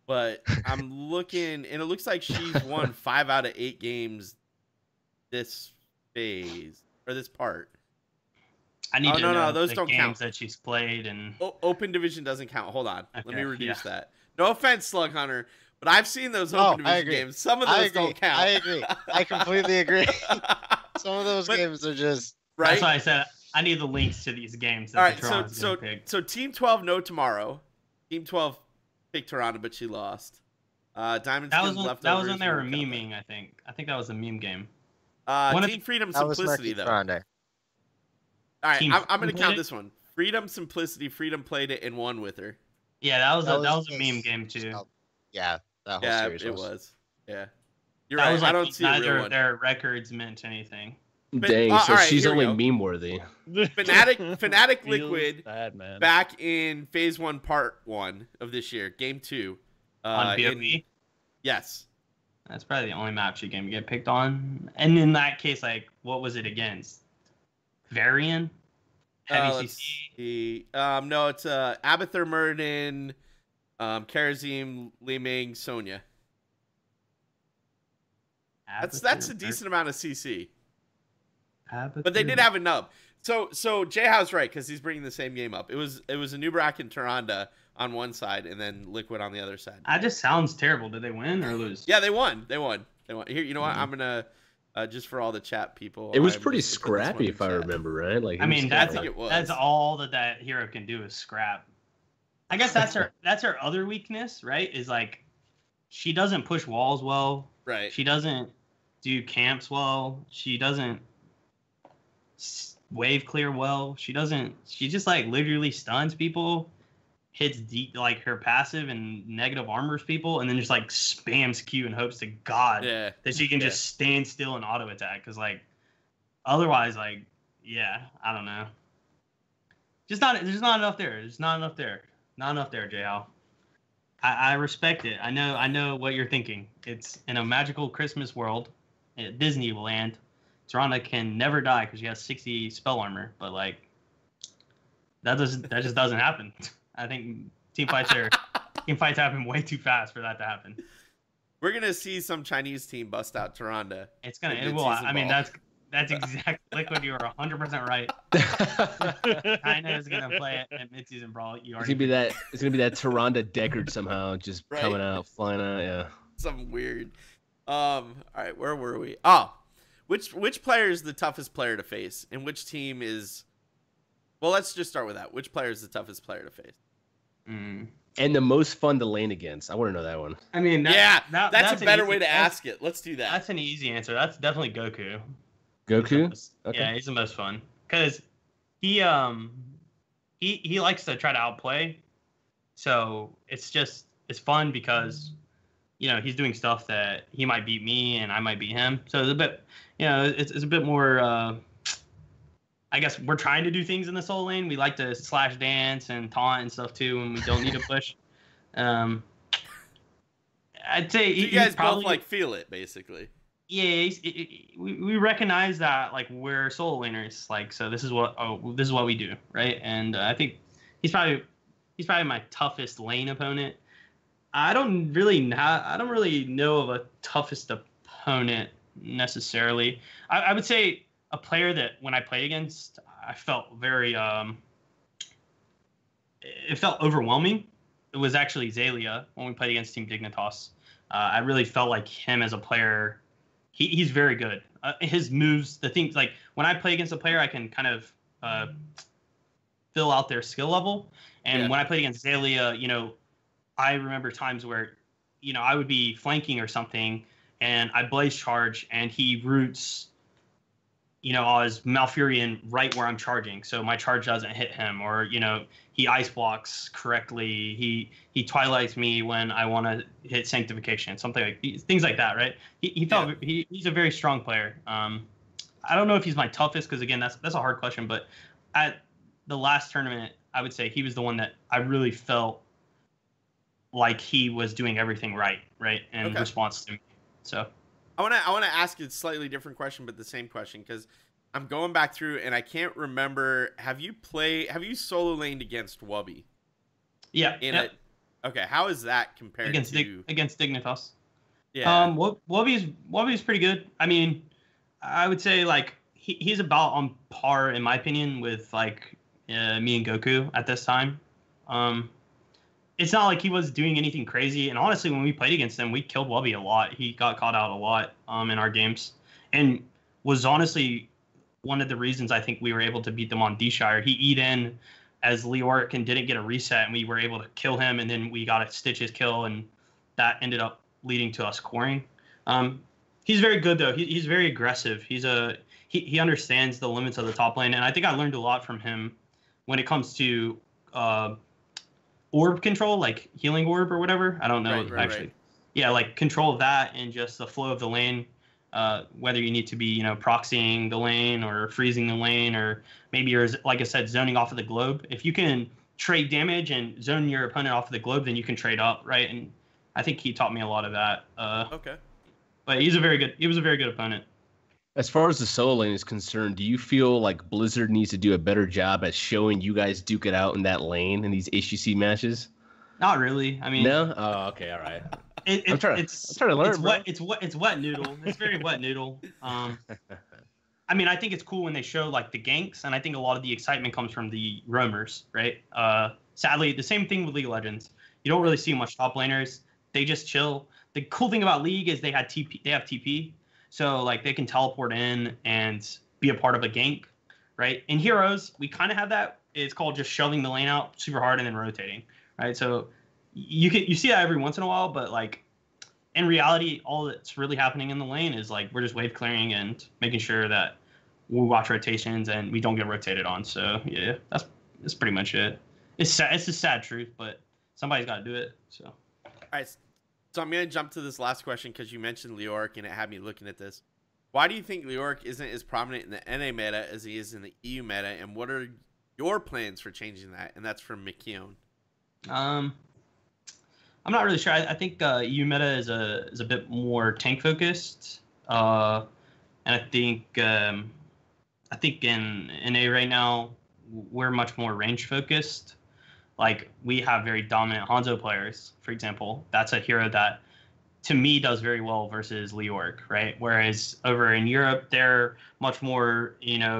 But I'm looking, and it looks like she's won 5 out of 8 games this phase, or this part. I need to know those the don't games count. that she's played. And Open division doesn't count. Hold on. Okay, Let me reduce that. No offense, Slughunter, but I've seen those open division games. Some of those don't count. I agree. I completely agree. Some of those games are just... Right? That's why I said I need the links to these games. All right, so Team 12 no tomorrow. Team 12 picked Tyrande, but she lost. Diamond Skins left. That was when they were memeing, I think. I think that was a meme game. Team Freedom Simplicity, though. All right, I'm going to count this one. Freedom Simplicity. Freedom played it and won with her. Yeah, that was a meme game, too. Yeah, that whole series was. Yeah. You're right. I don't see neither a real of their records meant anything. Dang, so right, she's only meme worthy. Fnatic LiQuid bad, back in phase 1 part 1 of this year, game 2. On PoE? Yes. That's probably the only map she can get picked on. And in that case, like, what was it against? Varian? Heavy CC? No, it's Abathur, Murden, Karazim, Li-Ming, Sonya. That's a decent amount of CC. But they did have a nub. So J-How's right, because he's bringing the same game up. It was a Nubrak and Tyrande on one side, and then LiQuid on the other side. That just sounds terrible. Did they win or lose? Yeah, they won. Here, you know what? I'm gonna just for all the chat people. It was pretty scrappy, if I remember right. Like, I mean, I think it was. That's all that hero can do is scrap. I guess that's her other weakness, right? Is like she doesn't push walls well. Right. She doesn't do camps well. She doesn't wave clear well. She just like literally stuns people, hits deep like her passive and negative armors people, and then just like spams Q and hopes to God that she can just stand still and auto attack. Cause like otherwise, like I don't know. There's not enough there. There's not enough there. Not enough there, J-How. I respect it. I know what you're thinking. It's in a magical Christmas world at Disneyland. Tyrande can never die because she has 60 spell armor, but like that just doesn't happen. I think team fights happen way too fast for that to happen. We're gonna see some Chinese team bust out Tyrande. I mean, that's exactly LiQuid. You are 100% right. China is gonna play it at midseason brawl. It's gonna be that Tyrande Deckard somehow just coming out, flying out. Yeah, something weird. All right, where were we? Oh. Which player is the toughest player to face, and which team is? Well, let's just start with that. Which player is the toughest player to face? And the most fun to lane against. I want to know that one. I mean, that's a better way to ask it. Let's do that. That's an easy answer. That's definitely Goku. Goku? Okay. Yeah, he's the most fun because he likes to try to outplay. So it's fun because he's doing stuff that he might beat me and I might beat him. So it's a bit. It's a bit more, I guess we're trying to do things in the solo lane. We like to slash dance and taunt and stuff too when we don't need to push. I'd say you guys both like feel it, basically. Yeah, we recognize that like we're solo laners, like so this is what we do, right? And I think he's probably my toughest lane opponent. I don't really know of a toughest opponent necessarily. I would say a player that when I played against, I felt very it felt overwhelming. It was actually Xaylia when we played against Team Dignitas. I really felt like him as a player. He's very good. His moves, the things like when I play against a player, I can kind of fill out their skill level. And when I played against Xaylia, I remember times where, I would be flanking or something, and I blaze charge, and he roots, as Malfurion right where I'm charging, so my charge doesn't hit him, or he ice blocks correctly. He twilights me when I want to hit Sanctification, something like things like that, right? He's a very strong player. I don't know if he's my toughest because again that's a hard question, but at the last tournament, I would say he was the one that I really felt like he was doing everything right, in response to me. So I want to ask you a slightly different question, but the same question, because I'm going back through and I can't remember. Have you solo laned against Wubby? Yeah. Okay. How is that compared against Dignitas? Yeah. Wubby's pretty good. I mean, I would say like he's about on par in my opinion with like me and Goku at this time. It's not like he was doing anything crazy. And honestly, when we played against him, we killed Wubby a lot. He got caught out a lot in our games, and was honestly one of the reasons I think we were able to beat them on D-Shire. He eat in as LiQiuD and didn't get a reset, and we were able to kill him, and then we got a Stitch's kill, and that ended up leading to us scoring. He's very good, though. He's very aggressive. He understands the limits of the top lane, and I think I learned a lot from him when it comes to orb control, like healing orb or whatever. I don't know actually. Right. Yeah, like control of that and just the flow of the lane. Whether you need to be, proxying the lane or freezing the lane, or maybe you're, like I said, zoning off of the globe. If you can trade damage and zone your opponent off of the globe, then you can trade up, right? And I think he taught me a lot of that. Okay. But he was a very good opponent. As far as the solo lane is concerned, do you feel like Blizzard needs to do a better job at showing you guys duke it out in that lane in these HGC matches? Not really. I mean, no. Oh, okay, all right. I'm trying to learn. It's wet noodle. It's very wet noodle. I mean, I think it's cool when they show like the ganks, and I think a lot of the excitement comes from the roamers, right? Sadly, the same thing with League of Legends. You don't really see much top laners. They just chill. The cool thing about League is they have TP. So, like, they can teleport in and be a part of a gank, right? In Heroes, we kind of have that. It's called just shoving the lane out super hard and then rotating, right? So, you see that every once in a while, but, like, in reality, all that's really happening in the lane is, like, we're just wave clearing and making sure that we watch rotations and we don't get rotated on. So, yeah, that's pretty much it. It's sad. It's a sad truth, but somebody's got to do it, so. All right. So I'm going to jump to this last question because you mentioned LiQiuD and it had me looking at this. Why do you think LiQiuD isn't as prominent in the NA meta as he is in the EU meta, and what are your plans for changing that? And that's from McKeown. I'm not really sure. I think EU meta is a bit more tank focused, and I think in NA right now we're much more range focused. Like, we have very dominant Hanzo players, for example. That's a hero that, to me, does very well versus LiQiuD, right? Whereas over in Europe, they're much more,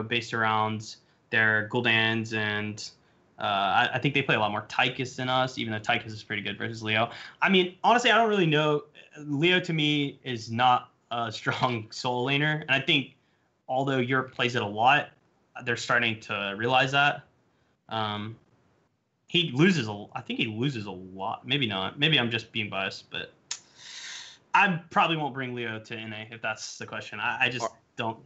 based around their Guldans, and I think they play a lot more Tychus than us, even though Tychus is pretty good versus Leo. I mean, honestly, I don't really know. Leo, to me, is not a strong solo laner, and I think, although Europe plays it a lot, they're starting to realize that. I think he loses a lot. Maybe not. Maybe I'm just being biased, but I probably won't bring Leo to NA if that's the question. I just don't.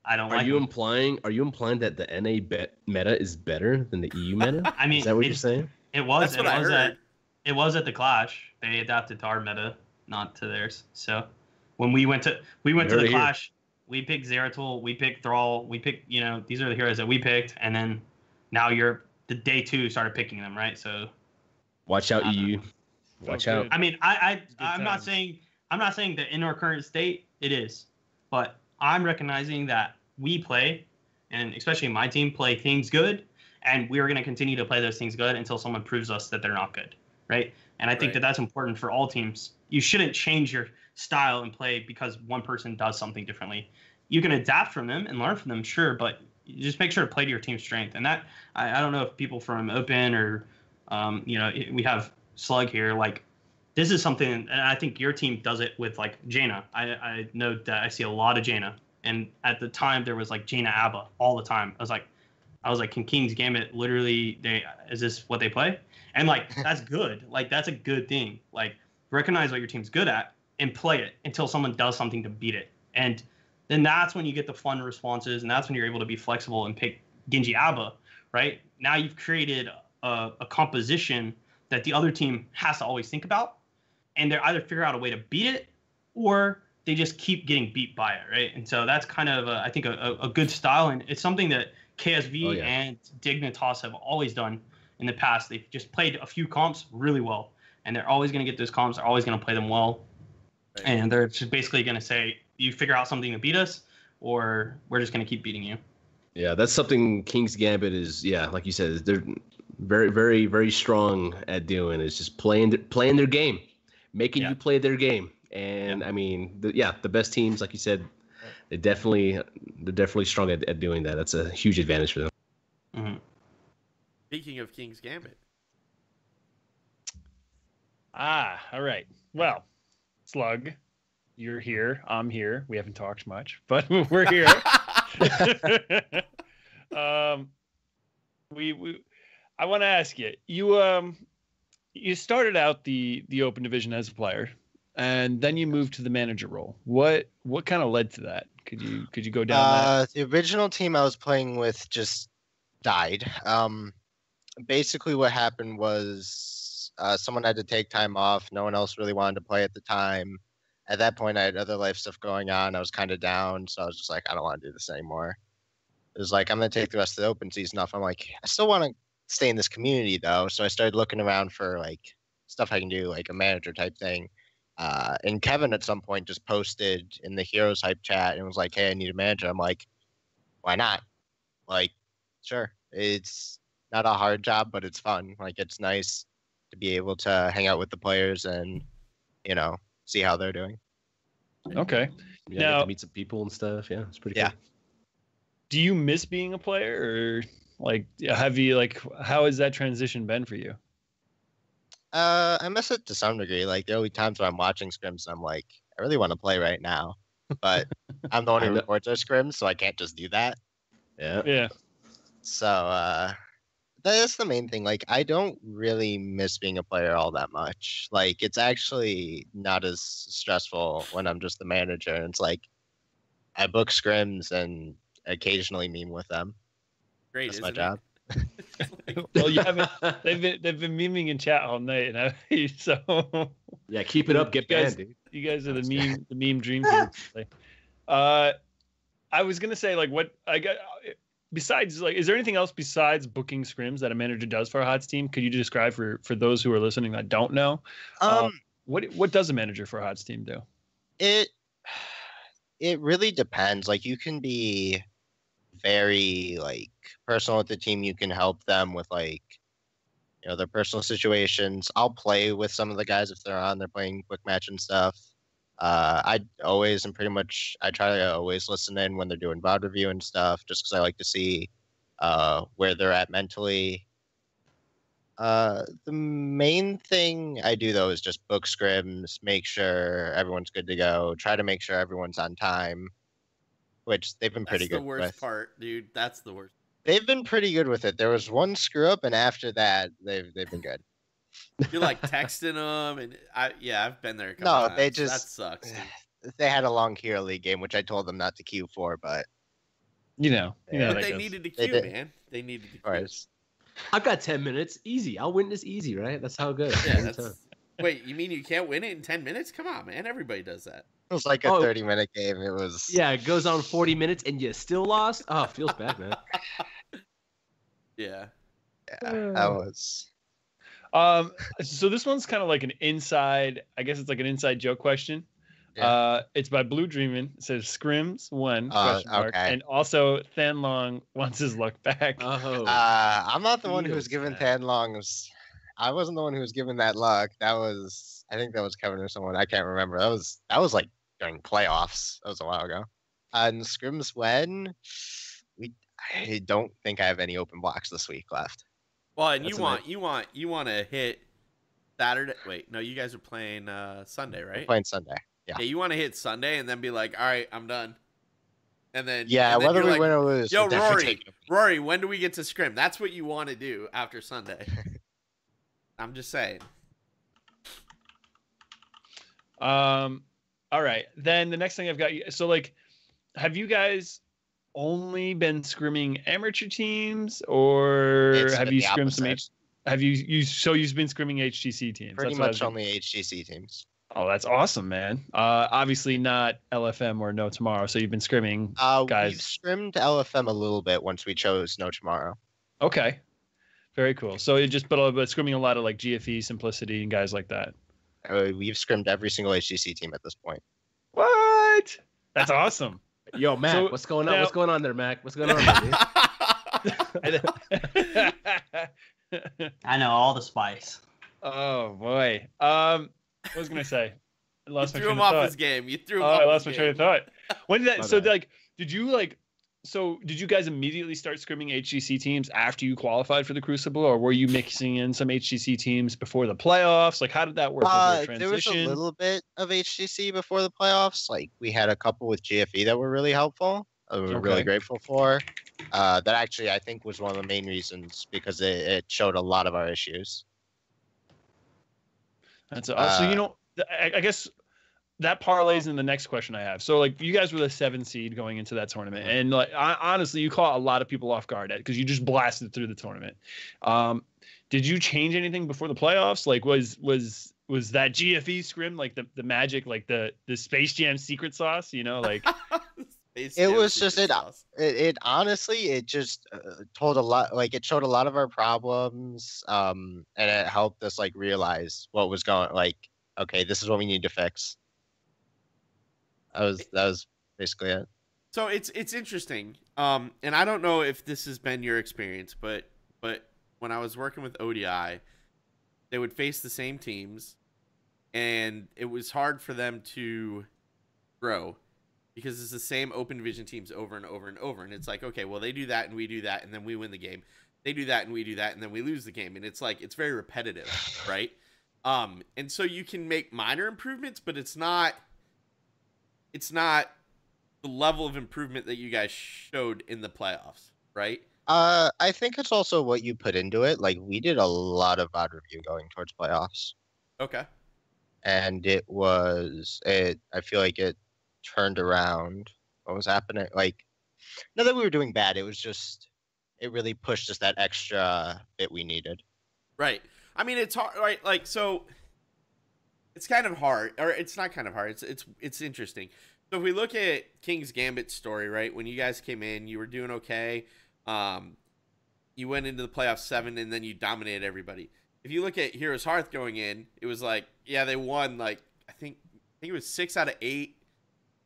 I don't. Are you implying that the NA meta is better than the EU meta? I mean, is that what you're saying? It was. That's what I heard. It was at the Clash. They adapted to our meta, not to theirs. So when we went to the Clash, we picked Zeratul, we picked Thrall, we picked. These are the heroes that we picked, and then now the day 2 started picking them, right? So watch out, EU. Watch out. I mean, I'm not saying that in our current state it is. but I'm recognizing that we play, and especially my team, play things good, and we're going to continue to play those things good until someone proves us that they're not good, right? And I think that that's important for all teams. You shouldn't change your style and play because one person does something differently. You can adapt from them and learn from them, sure, but you just make sure to play to your team's strength. And that, I don't know if people from Open or, we have Slug here, like, this is something, and I think your team does it with, like, Jaina. I know that I see a lot of Jaina. And at the time, there was, like, Jaina Abba all the time. I was like, can King's Gambit literally, is this what they play? And, like, that's good. Like, that's a good thing. Like, recognize what your team's good at and play it until someone does something to beat it. And then that's when you get the fun responses, and that's when you're able to be flexible and pick Genji Abba, right? Now you've created a composition that the other team has to always think about, and they either figure out a way to beat it or they just keep getting beat by it, right? And so that's kind of, I think, a good style, and it's something that KSV and Dignitas have always done in the past. They've just played a few comps really well, and they're always going to get those comps. They're always going to play them well, and they're just basically going to say, you figure out something to beat us, or we're just going to keep beating you. Yeah, that's something King's Gambit is, like you said, they're very, very, very strong at doing, is just playing their game, making you play their game. And I mean, the best teams, like you said, they're definitely strong at doing that. That's a huge advantage for them. Mm-hmm. Speaking of King's Gambit. All right. Well, Slug, you're here. I'm here. We haven't talked much, but we're here. I want to ask you. You started out the Open Division as a player, and then you moved to the manager role. What kind of led to that? Could you go down that? The original team I was playing with just died. Basically, what happened was someone had to take time off. No one else really wanted to play at the time. At that point, I had other life stuff going on. I was kind of down, so I was just like, I don't want to do this anymore. It was like, I'm going to take the rest of the Open season off. I'm like, I still want to stay in this community, though. So I started looking around for, like, stuff I can do, like a manager type thing. And Kevin at some point just posted in the Heroes Hype chat and was like, hey, I need a manager. I'm like, why not? Like, sure. It's not a hard job, but it's fun. Like, it's nice to be able to hang out with the players and, see how they're doing. Okay. Yeah, now, get to meet some people and stuff. Yeah, it's pretty cool. Do you miss being a player, or how has that transition been for you? I miss it to some degree. Like, there will be times where I'm watching scrims and I'm like, I really want to play right now, but I'm the one who records our scrims, so I can't just do that. Yeah. So that's the main thing. Like, I don't really miss being a player all that much. Like, it's actually not as stressful when I'm just the manager. And it's like, I book scrims and occasionally meme with them. Great, that's my job. Well, you haven't. They've been memeing in chat all night, and so yeah, keep it up. Get banned, dude. You guys are the meme dream team. I was gonna say, like, what I got. Besides, like, is there anything else besides booking scrims that a manager does for a HOTS team? Could you describe for those who are listening that don't know? What does a manager for a HOTS team do? It really depends. Like, you can be very, like, personal with the team. You can help them with, like, their personal situations. I'll play with some of the guys if they're playing quick match and stuff. I try to always listen in when they're doing VOD review and stuff, just because I like to see where they're at mentally. The main thing I do, though, is just book scrims, make sure everyone's good to go, try to make sure everyone's on time, which they've been pretty good with. That's the worst part, dude. That's the worst. They've been pretty good with it. There was one screw up, and after that, they've been good. You're like texting them, and I've been there a couple times. They just that sucks. They had a long Hero League game, which I told them not to queue for, but but they needed to queue, man. They needed to queue. I've got 10 minutes, easy. I'll win this easy, right? That's how it goes. Yeah, wait, you mean you can't win it in 10 minutes? Come on, man. Everybody does that. It was like a 30-minute game. It was. Yeah, it goes on 40 minutes, and you still lost. Oh, it feels bad, man. Yeah, that was. So this one's kind of like an inside, I guess it's like an inside joke question. It's by Blue Dreamin'. It says scrims one question mark, okay. and also Than Long wants his luck back. Oh, I'm not the one who was feels given bad. Than Long's. I wasn't the one who was given that luck. I think that was Kevin or someone. I can't remember. That was like during playoffs. That was a while ago. And scrims when I don't think I have any open blocks this week left. Well, and That's you want to hit Saturday. Wait, no, you guys are playing Sunday, right? We're playing Sunday. Yeah. Yeah, you want to hit Sunday and then be like, all right, I'm done. And then Whether we you're win or lose. yo, we're definitely taking Rory, when do we get to scrim? That's what you want to do after Sunday. I'm just saying. All right. Then the next thing I've got. So like, have you guys only been scrimming amateur teams, or It's have been you the scrimmed some? opposite. Have you? So you've been scrimming HGC teams. pretty That's what I much was- only HGC teams. Oh, that's awesome, man. Obviously not LFM or No Tomorrow. So you've been scrimming guys. We've scrimmed LFM a little bit once we chose No Tomorrow. Okay. Very cool. So it just but scrimming a lot of like GFE, Simplicity, and guys like that. We've scrimmed every single HGC team at this point. What? That's awesome. Yo, Mac, So, what's going on? now- What's going on there, Mac? What's going on, baby? I know all the spice. Oh boy. What was I gonna say? I You lost my threw train him of off thought. his game. You threw him Oh, off I lost my his train of game. thought. When did that? My So bad. like, did you guys immediately start scrimming HGC teams after you qualified for the Crucible, or were you mixing in some HGC teams before the playoffs? Like, how did that work? Was there a There was a transition? little bit of HGC before the playoffs. Like we had a couple with GFE that were really helpful. We were Okay. really grateful for. That actually I think was one of the main reasons because it showed a lot of our issues. That's so I guess that parlays in the next question I have. So like you guys were the 7 seed going into that tournament, and like honestly, you caught a lot of people off guard because you just blasted through the tournament. Did you change anything before the playoffs? Like was that GFE scrim like the magic, like the Space Jam secret sauce? You know, like It was just it honestly it just told a lot, like it showed a lot of our problems, and it helped us like realize what was going, like, okay, this is what we need to fix. That was basically it. So it's interesting. And I don't know if this has been your experience, but when I was working with ODI, they would face the same teams, and it was hard for them to grow because it's the same open division teams over and over and over. And it's like, okay, well, they do that and we do that, and then we win the game. They do that and we do that, and then we lose the game. And it's like, it's very repetitive, right? And so you can make minor improvements, but it's not the level of improvement that you guys showed in the playoffs, right? I think it's also what you put into it. Like we did a lot of VOD review going towards playoffs, Okay. and I feel like it turned around what was happening. Like, not that we were doing bad, it was just it really pushed us that extra bit we needed. Right. I mean, it's hard, right? Like, so it's kind of hard, or it's not kind of hard. It's interesting. So if we look at King's Gambit story, right? When you guys came in, you were doing okay. You went into the playoffs 7, and then you dominated everybody. If you look at HeroesHearth going in, it was like, yeah, they won like I think it was 6 out of 8.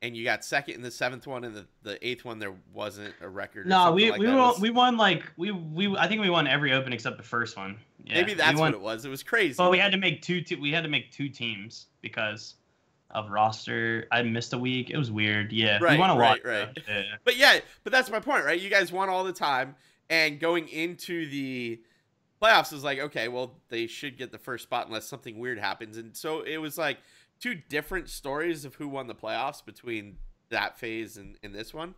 And you got second in the 7th one, and the 8th one there wasn't a record. No, we won like we I think we won every open except the first one. Yeah, maybe that's what it was. It was crazy. Well, we had to make two teams because of roster. I missed a week. It was weird. Yeah, Right, we won a lot. right. Yeah. But that's my point, right? You guys won all the time, and going into the playoffs is like, okay, well, they should get the first spot unless something weird happens. And so it was like 2 different stories of who won the playoffs between that phase and this one.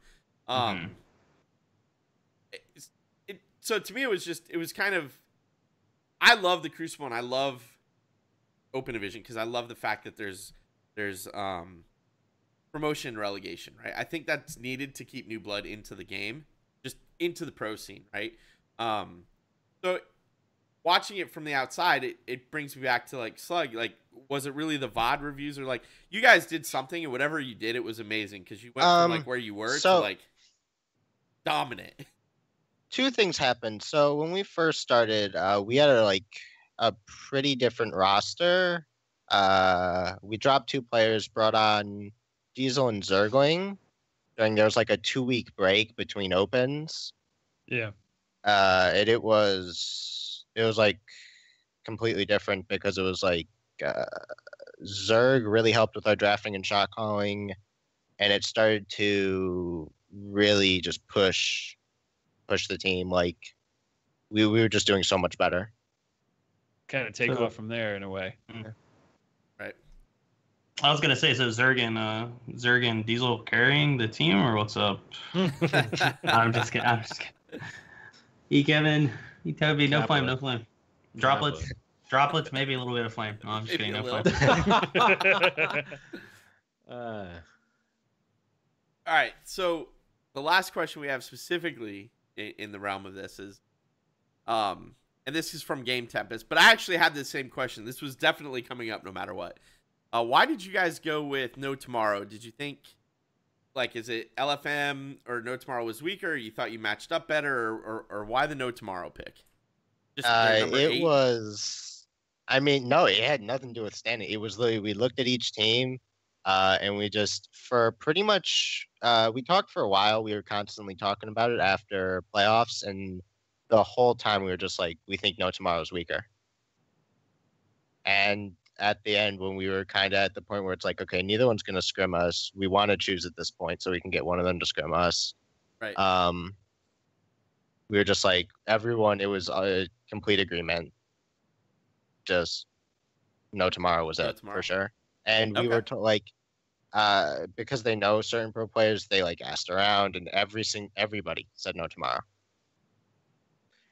So to me, it was kind of, I love the Crucible and I love open division because I love the fact that there's promotion and relegation, right? I think that's needed to keep new blood into the game, just into the pro scene, right? So watching it from the outside, it brings me back to like Slug. Like, was it really the VOD reviews, or like you guys did something and whatever you did, it was amazing because you went from like where you were to like dominant. 2 things happened. So when we first started, we had a pretty different roster. we dropped 2 players, brought on Diesel and Zergling. There was like a 2-week break between opens. Yeah. It was like completely different because it was like Zerg really helped with our drafting and shot calling, and it started to really just push the team. Like we were just doing so much better. Kind of take off from there in a way. Right. I was gonna say, so Zerg and Diesel carrying the team, or what's up? I'm just kidding. E Kevin, E Toby, no flame, no flame. Droplets, maybe a little bit of flame. No, I'm just kidding, no flame. All right, so the last question we have specifically in the realm of this is, and this is from Game Tempest, but I actually had the same question. This was definitely coming up no matter what. Why did you guys go with No Tomorrow? Did you think, like, is it LFM or No Tomorrow was weaker? You thought you matched up better, or why the No Tomorrow pick? Just It was, I mean, no, it had nothing to do with standing. It was literally, we looked at each team, and we just, for pretty much, we talked for a while. We were constantly talking about it after playoffs, and the whole time we were just like, we think No Tomorrow is weaker. And at the end, when we were kind of at the point where it's like, okay, neither one's going to scrim us. We want to choose at this point so we can get one of them to scrim us. Right. We were just like, everyone, it was a complete agreement. Just No Tomorrow was it for sure. And we were like, because they know certain pro players, they like asked around, and everybody said No Tomorrow.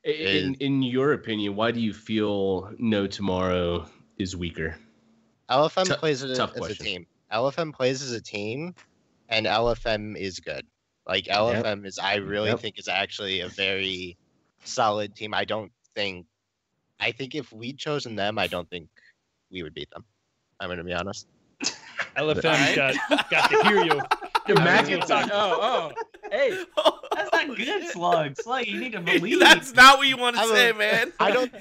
In your opinion, why do you feel No Tomorrow is weaker? LFM plays as a team. LFM plays as a team, and LFM is good. Like LFM is, I really think is actually a very solid team. I think if we'd chosen them, I don't think we would beat them. I'm gonna be honest. LFM got to hear you. McIntyre. Hey. That's not good, Slug. Slug, you need to believe. That's not what you want to say, man. I don't.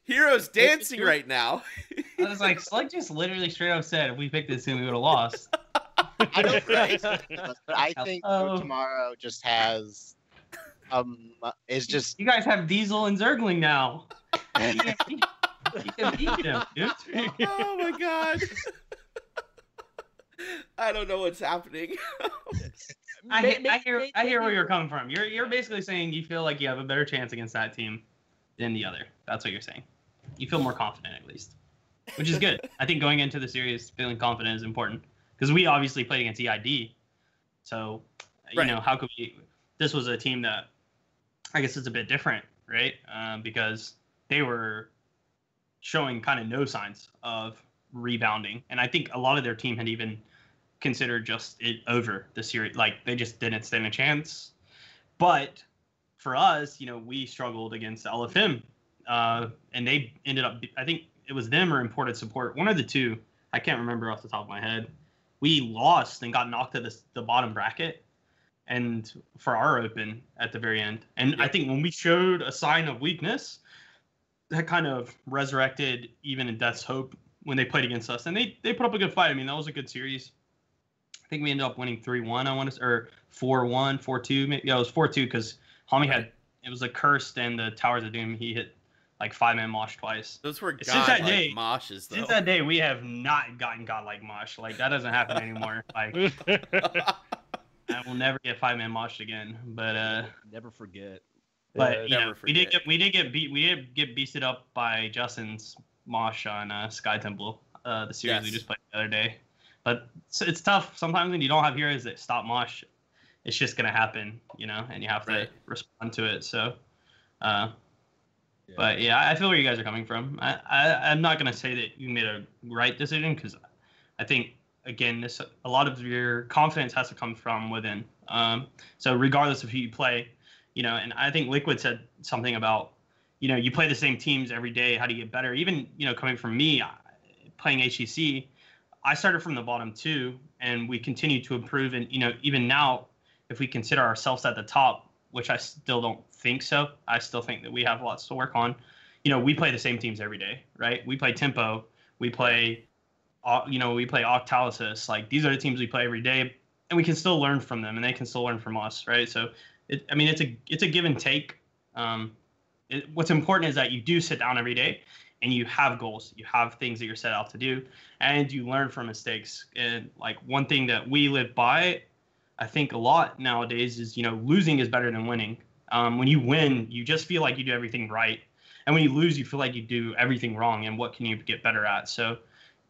Heroes dancing right now. I was like, Slug just literally straight up said, if we picked this team, we would have lost. I don't think, but I think Tomorrow just has, is just. You guys have Diesel and Zergling now. You can beat them, dude. Oh my god. I don't know what's happening. I hear where you're coming from. You're basically saying you feel like you have a better chance against that team than the other. That's what you're saying. You feel more confident, at least, which is good. I think going into the series feeling confident is important because we obviously played against EID. So, you know, how could we? This was a team that I guess it's a bit different, right? Because they were showing kind of no signs of rebounding, and I think a lot of their team had even considered just it over the series. Like they just didn't stand a chance. But for us, you know, we struggled against LFM, and they ended up, I think it was them or imported support, one of the two. I can't remember off the top of my head. We lost and got knocked to the bottom bracket, and for our open at the very end. And I think when we showed a sign of weakness, that kind of resurrected even in Death's Hope when they played against us, and they put up a good fight. I mean, that was a good series. I think we ended up winning 3-1. I want to, or 4-1, 4-2. Maybe, yeah, it was 4-2 because Homie had, it was a cursed and the Towers of Doom. He hit like 5-man mosh twice. Those were godlike moshes, though. Since that day, we have not gotten godlike mosh. Like that doesn't happen anymore. Like I will never get 5-man mosh again. But never forget. But you know, we did get beasted up by Justin's mosh on Sky Temple, the series we just played the other day. But it's tough sometimes when you don't have heroes that stop mosh. It's just gonna happen, you know, and you have to respond to it. So, but yeah, I feel where you guys are coming from. I'm not gonna say that you made a right decision because I think again, a lot of your confidence has to come from within. So regardless of who you play, you know, and I think LiQuiud said something about, you know, you play the same teams every day. How do you get better? Even, you know, coming from me, playing HGC, I started from the bottom too, and we continue to improve. And, you know, even now, if we consider ourselves at the top, which I still don't think so, I still think that we have lots to work on. You know, we play the same teams every day, right? We play tempo. We play, we play Octalysis. Like, these are the teams we play every day, and we can still learn from them, and they can still learn from us, right? So, it's a give and take. What's important is that you do sit down every day, and you have goals. You have things that you're set out to do, and you learn from mistakes. And like, one thing that we live by, I think a lot nowadays, is losing is better than winning. When you win, you just feel like you do everything right. And when you lose, you feel like you do everything wrong. And what can you get better at? So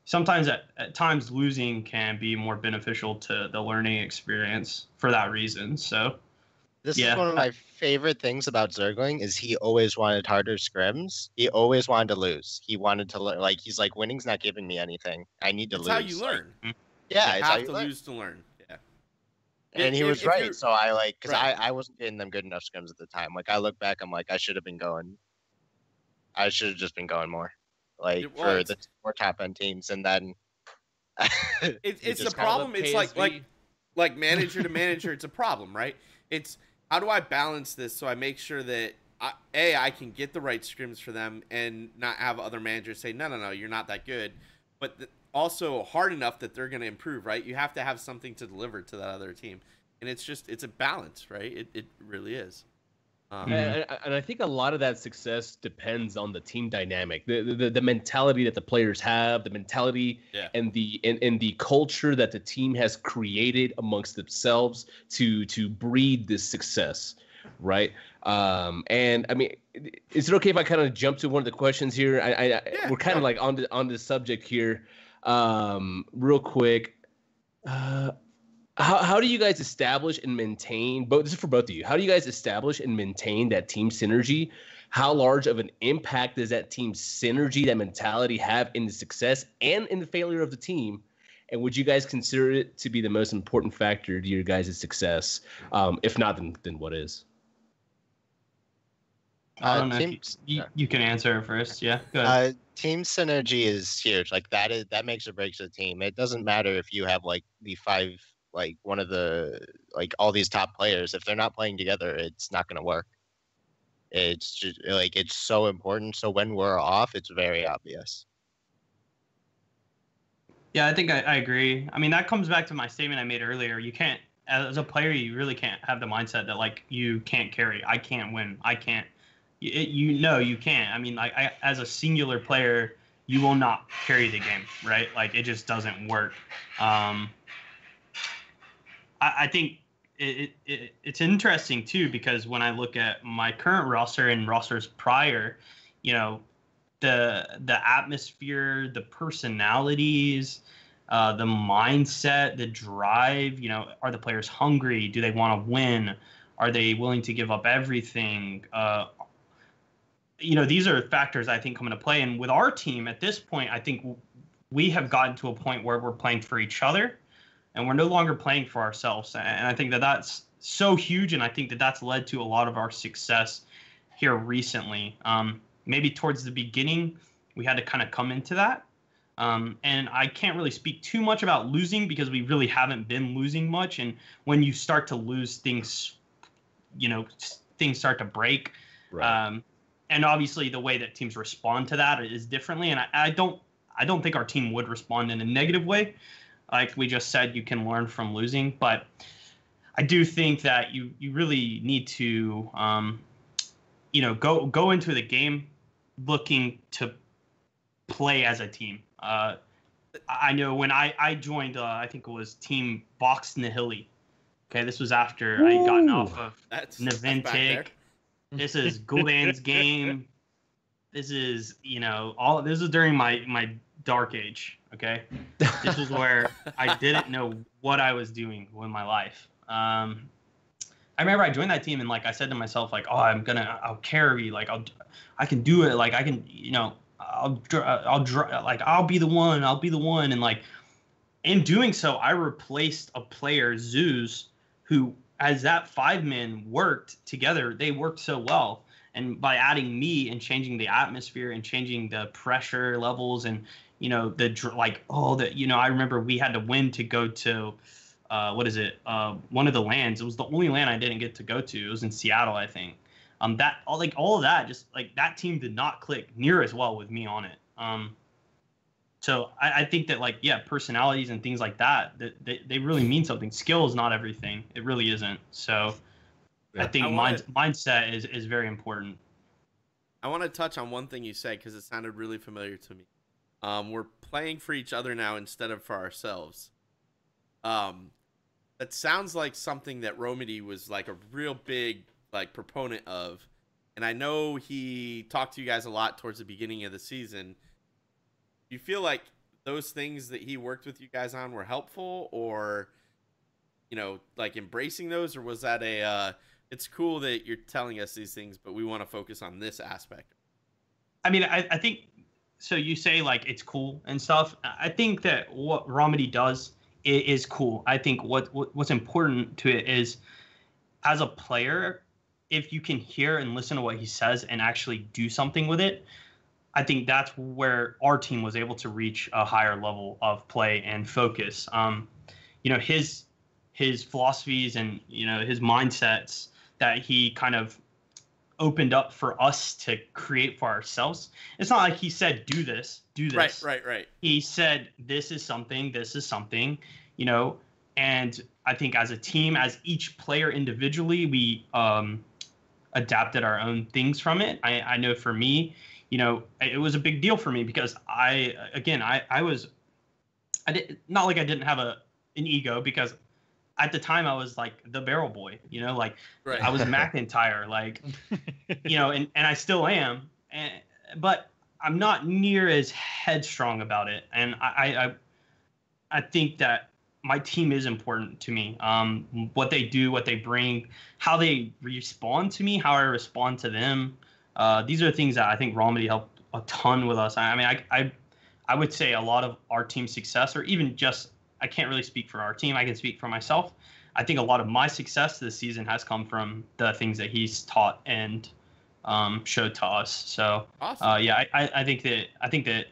sometimes at times losing can be more beneficial to the learning experience for that reason. So this is one of my favorite things about Zergling is he always wanted harder scrims. He always wanted to lose. He wanted to learn. Like, he's like, winning's not giving me anything. I need to lose. That's how you learn. Yeah, you have to lose to learn. And he was right. So I wasn't getting them good enough scrims at the time. Like, I look back, I'm like, I should have just been going more. Like, for the more top end teams. And then it's the problem. It's like manager to manager, it's a problem, right? It's how do I balance this so I make sure that I can get the right scrims for them and not have other managers say, no, you're not that good. But also hard enough that they're going to improve, right? You have to have something to deliver to that other team. And it's a balance, right? It really is. And I think a lot of that success depends on the team dynamic, the mentality that the players have, the mentality and the culture that the team has created amongst themselves to breed this success, right? And I mean, is it okay if I kind of jump to one of the questions here? We're kind of like on the subject here, real quick. How do you guys establish and maintain, this is for both of you, how do you guys establish and maintain that team synergy? How large of an impact does that team synergy, that mentality have in the success and in the failure of the team? And would you guys consider it to be the most important factor to your guys' success? If not, then what is? I don't know if you can answer it first. Yeah, go ahead. Team synergy is huge. Like, that makes or breaks a team. It doesn't matter if you have like the five, like one of the, like all these top players, if they're not playing together, it's not going to work. It's just like, it's so important. So when we're off, it's very obvious. Yeah, I think I agree. I mean, that comes back to my statement I made earlier. You can't, as a player, you really can't have the mindset that like you can't carry. I can't win. I can't. You can't. I mean, like, as a singular player, you will not carry the game, right? Like, it just doesn't work. I think it's interesting too, because when I look at my current roster and rosters prior, the atmosphere, the personalities, the mindset, the drive, are the players hungry? Do they want to win? Are they willing to give up everything? These are factors I think come into play. And with our team at this point, I think we have gotten to a point where we're playing for each other and we're no longer playing for ourselves. And I think that that's so huge. And I think that that's led to a lot of our success here recently. Maybe towards the beginning, we had to kind of come into that. And I can't really speak too much about losing because we really haven't been losing much. And when you start to lose, things start to break. Right. And obviously the way that teams respond to that is differently. And I don't think our team would respond in a negative way. Like we just said, you can learn from losing. But I do think that you really need to, go into the game looking to play as a team. I know when I joined, I think it was Team Bahgz Nihili. Okay, this was after I had gotten off of Naventic. This is Gul'dan's game. This is, this is during my dark age. Okay, this is where I didn't know what I was doing with my life. I remember I joined that team and like I said to myself like, oh, I'll carry, like I can do it, like I can, I'll be the one, and like in doing so, I replaced a player, Zeus, who as that 5-man worked together, they worked so well. And by adding me and changing the atmosphere and changing the pressure levels and, I remember we had to win to go to, one of the lands. It was the only land I didn't get to go to. It was in Seattle, I think. All of that, just like that team did not click near as well with me on it. So I think that, like, yeah, personalities and things like that, they really mean something. Skill is not everything. It really isn't. So I think mindset is very important. I want to touch on one thing you said because it sounded really familiar to me. We're playing for each other now instead of for ourselves. That sounds like something that Romedy was like a real big like proponent of. And I know he talked to you guys a lot towards the beginning of the season. Do you feel like those things that he worked with you guys on were helpful, or, you know, like embracing those, or was that it's cool that you're telling us these things, but we want to focus on this aspect? I mean, I think, so you say like it's cool and stuff. I think that what Romedy does is cool. I think what's important to it is, as a player, if you can hear and listen to what he says and actually do something with it, I think that's where our team was able to reach a higher level of play and focus. You know, his philosophies and, you know, his mindsets that he kind of opened up for us to create for ourselves. It's not like he said, do this. Right. He said, this is something, you know, and I think as a team, as each player individually, we adapted our own things from it. I know for me, you know, it was a big deal for me because I not like I didn't have an ego, because at the time I was like the barrel boy, you know, like I was McIntyre, like, you know, and I still am, but I'm not near as headstrong about it. And I think that my team is important to me. What they do, what they bring, how they respond to me, how I respond to them. These are things that I think Romedy helped a ton with us. I mean, I would say a lot of our team's success, or even just, I can't really speak for our team, I can speak for myself. I think a lot of my success this season has come from the things that he's taught and showed to us. So awesome. Yeah, I think that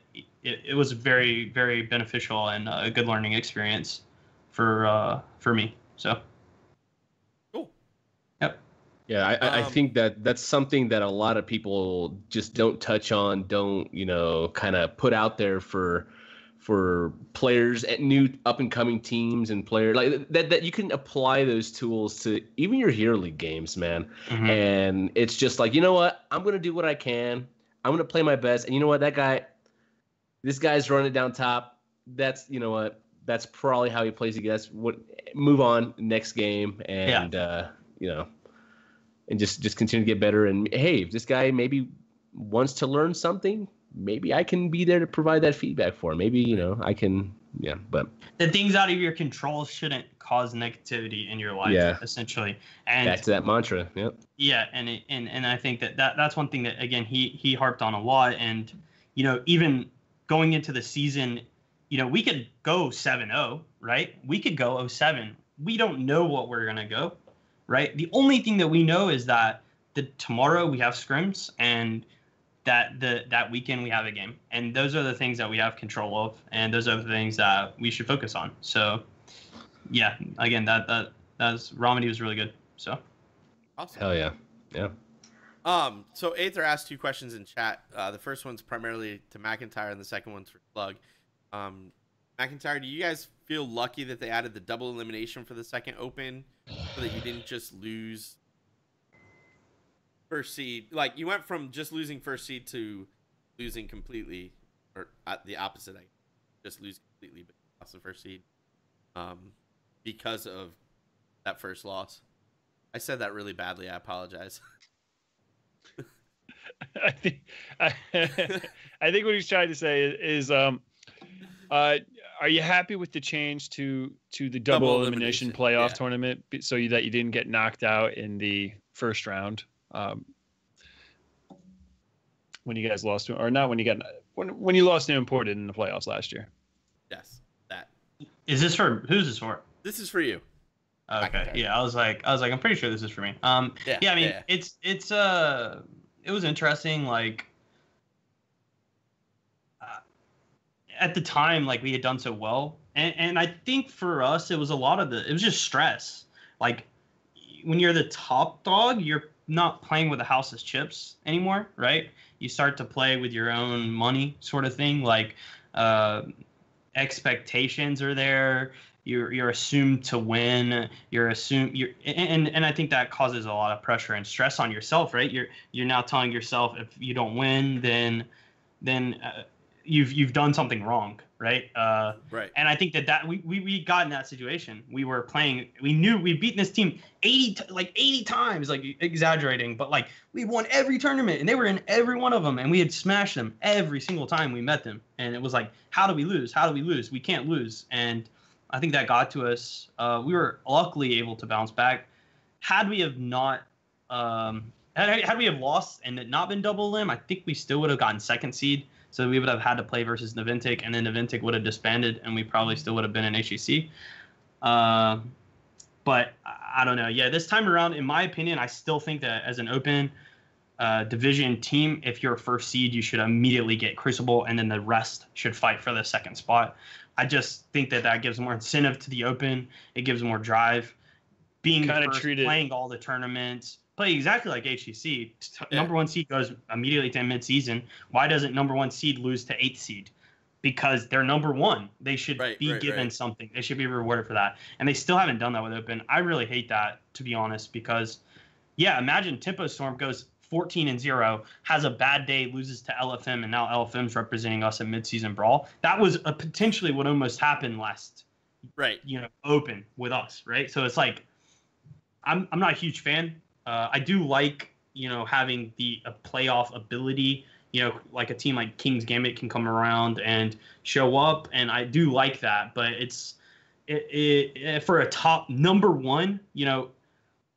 it was very, very beneficial and a good learning experience for me. So cool. Yep. Yeah, I think that's something that a lot of people just don't touch on, don't, you know, kind of put out there for players at new up and coming teams and players like that you can apply those tools to even your Hero League games, man. Mm-hmm. And it's just like, you know what, I'm going to do what I can. I'm going to play my best. And you know what, this guy's running down top. That's, you know what, that's probably how he plays against move on next game. And, you know, and just continue to get better. And hey, if this guy maybe wants to learn something, maybe I can be there to provide that feedback for him. Maybe, you know, I can, but the things out of your control shouldn't cause negativity in your life, essentially. And back to that mantra. Yep. Yeah. And I think that's one thing that, again, he harped on a lot. And, you know, even going into the season, you know, we could go 7-0, right? We could go 0-7. We don't know what we're going to go, right? The only thing that we know is that tomorrow we have scrims, and that weekend we have a game, and those are the things that we have control of, and those are the things that we should focus on. So yeah, again, that's Romedy was really good. So awesome. Hell yeah. So Aether asked 2 questions in chat. The first one's primarily to McIntyre and the second one's for Slug. McIntyre, do you guys feel lucky that they added the double elimination for the second open so that you didn't just lose first seed? Like, you went from just losing first seed to losing completely, or the opposite. I just lose completely, but lost the first seed because of that first loss. I said that really badly. I apologize. I think what he's trying to say is are you happy with the change to the double elimination playoff tournament so that you didn't get knocked out in the first round? When you guys lost to, or not when you lost to Imported in the playoffs last year. Yes, that. Is this for who's this for? This is for you. Okay, yeah, I was like, I'm pretty sure this is for me. I mean, it was interesting. Like, at the time, like, we had done so well, and I think for us it was just stress. Like, when you're the top dog, you're not playing with the house's chips anymore, right? You start to play with your own money, sort of thing. Like, expectations are there. You're assumed to win. And I think that causes a lot of pressure and stress on yourself, right? You're now telling yourself if you don't win, then you've done something wrong, right? Right. And I think that we got in that situation. We were playing. We knew we'd beaten this team 80 times, like exaggerating, but like we won every tournament, and they were in every one of them, and we had smashed them every single time we met them. And it was like, how do we lose? How do we lose? We can't lose. And I think that got to us. We were luckily able to bounce back. Had we have not, had we have lost and it not been double limb, I think we still would have gotten second seed. So we would have had to play versus Navintic, and then Navintic would have disbanded, and we probably still would have been in HGC. But I don't know. Yeah, this time around, in my opinion, I still think that as an open division team, if you're first seed, you should immediately get Crucible, and then the rest should fight for the second spot. I just think that gives more incentive to the open. It gives more drive. Being the first, playing all the tournaments, play exactly like HGC. Number one seed goes immediately to mid-season. Why doesn't number one seed lose to 8th seed? Because they're number one. They should be given something. They should be rewarded for that. And they still haven't done that with Open. I really hate that, to be honest, because, yeah, imagine Tempo Storm goes 14-0, has a bad day, loses to LFM, and now LFM's representing us in mid-season brawl. That was potentially what almost happened last, Open with us, right? So it's like, I'm not a huge fan. I do like, having the playoff ability. Like a team like King's Gambit can come around and show up, and I do like that. But it's for a top number one,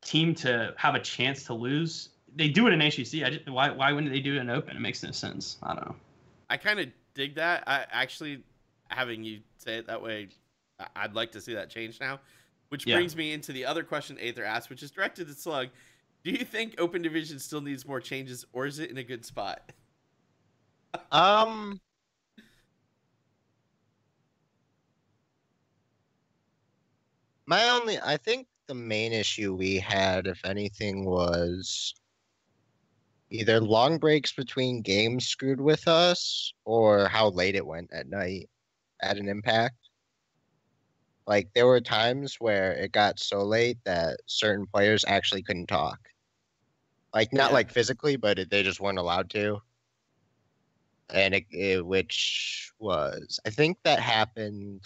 team to have a chance to lose. They do it in HGC. Why wouldn't they do it in Open? It makes no sense. I don't know. I kind of dig that. I actually, having you say it that way, I'd like to see that change now. Which brings me into the other question Aether asked, which is directed to Slug. Do you think Open Division still needs more changes, or is it in a good spot? I think the main issue we had, if anything, was either long breaks between games screwed with us, or how late it went at night at an Impact. Like, there were times where it got so late that certain players actually couldn't talk. Like, not like physically, but they just weren't allowed to. And which was, I think that happened,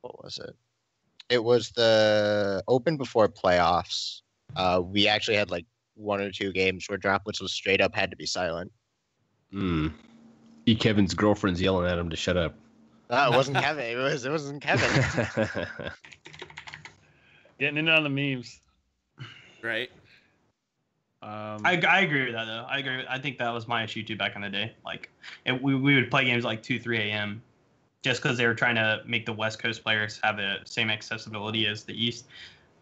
what was it? It was the Open before playoffs. We actually had like 1 or 2 games where Droplets was straight up had to be silent. Kevin's girlfriend's yelling at him to shut up. It wasn't Kevin. It wasn't Kevin. Getting in on the memes. Right. I agree with that, though. I think that was my issue, too, back in the day. Like, we would play games like 2, 3 a.m. just because they were trying to make the West Coast players have the same accessibility as the East.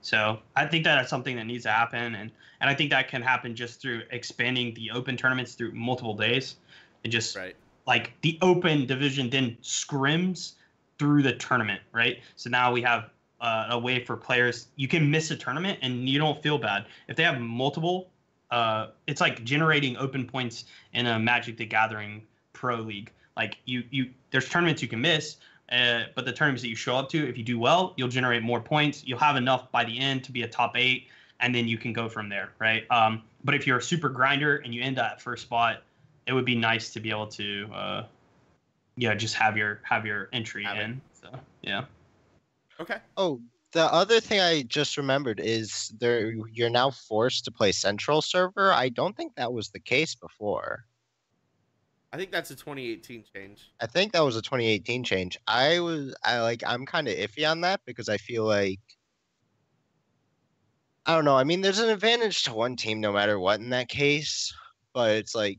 So I think that's something that needs to happen. And I think that can happen just through expanding the Open tournaments through multiple days. And just, like, the Open division then scrims through the tournament, right? So now we have a way for players. You can miss a tournament and you don't feel bad. If they have multiple, it's like generating Open points in a Magic the Gathering Pro League. Like, there's tournaments you can miss, but the tournaments that you show up to, if you do well, you'll generate more points. You'll have enough by the end to be a top 8, and then you can go from there, right? But if you're a super grinder and you end at first spot, it would be nice to be able to, just have your entry in. So yeah. Okay. Oh, the other thing I just remembered is you're now forced to play Central server. I don't think that was the case before. I think that's a 2018 change. I think that was a 2018 change. I'm kind of iffy on that because I feel like, I don't know. I mean, there's an advantage to one team no matter what in that case, but it's like,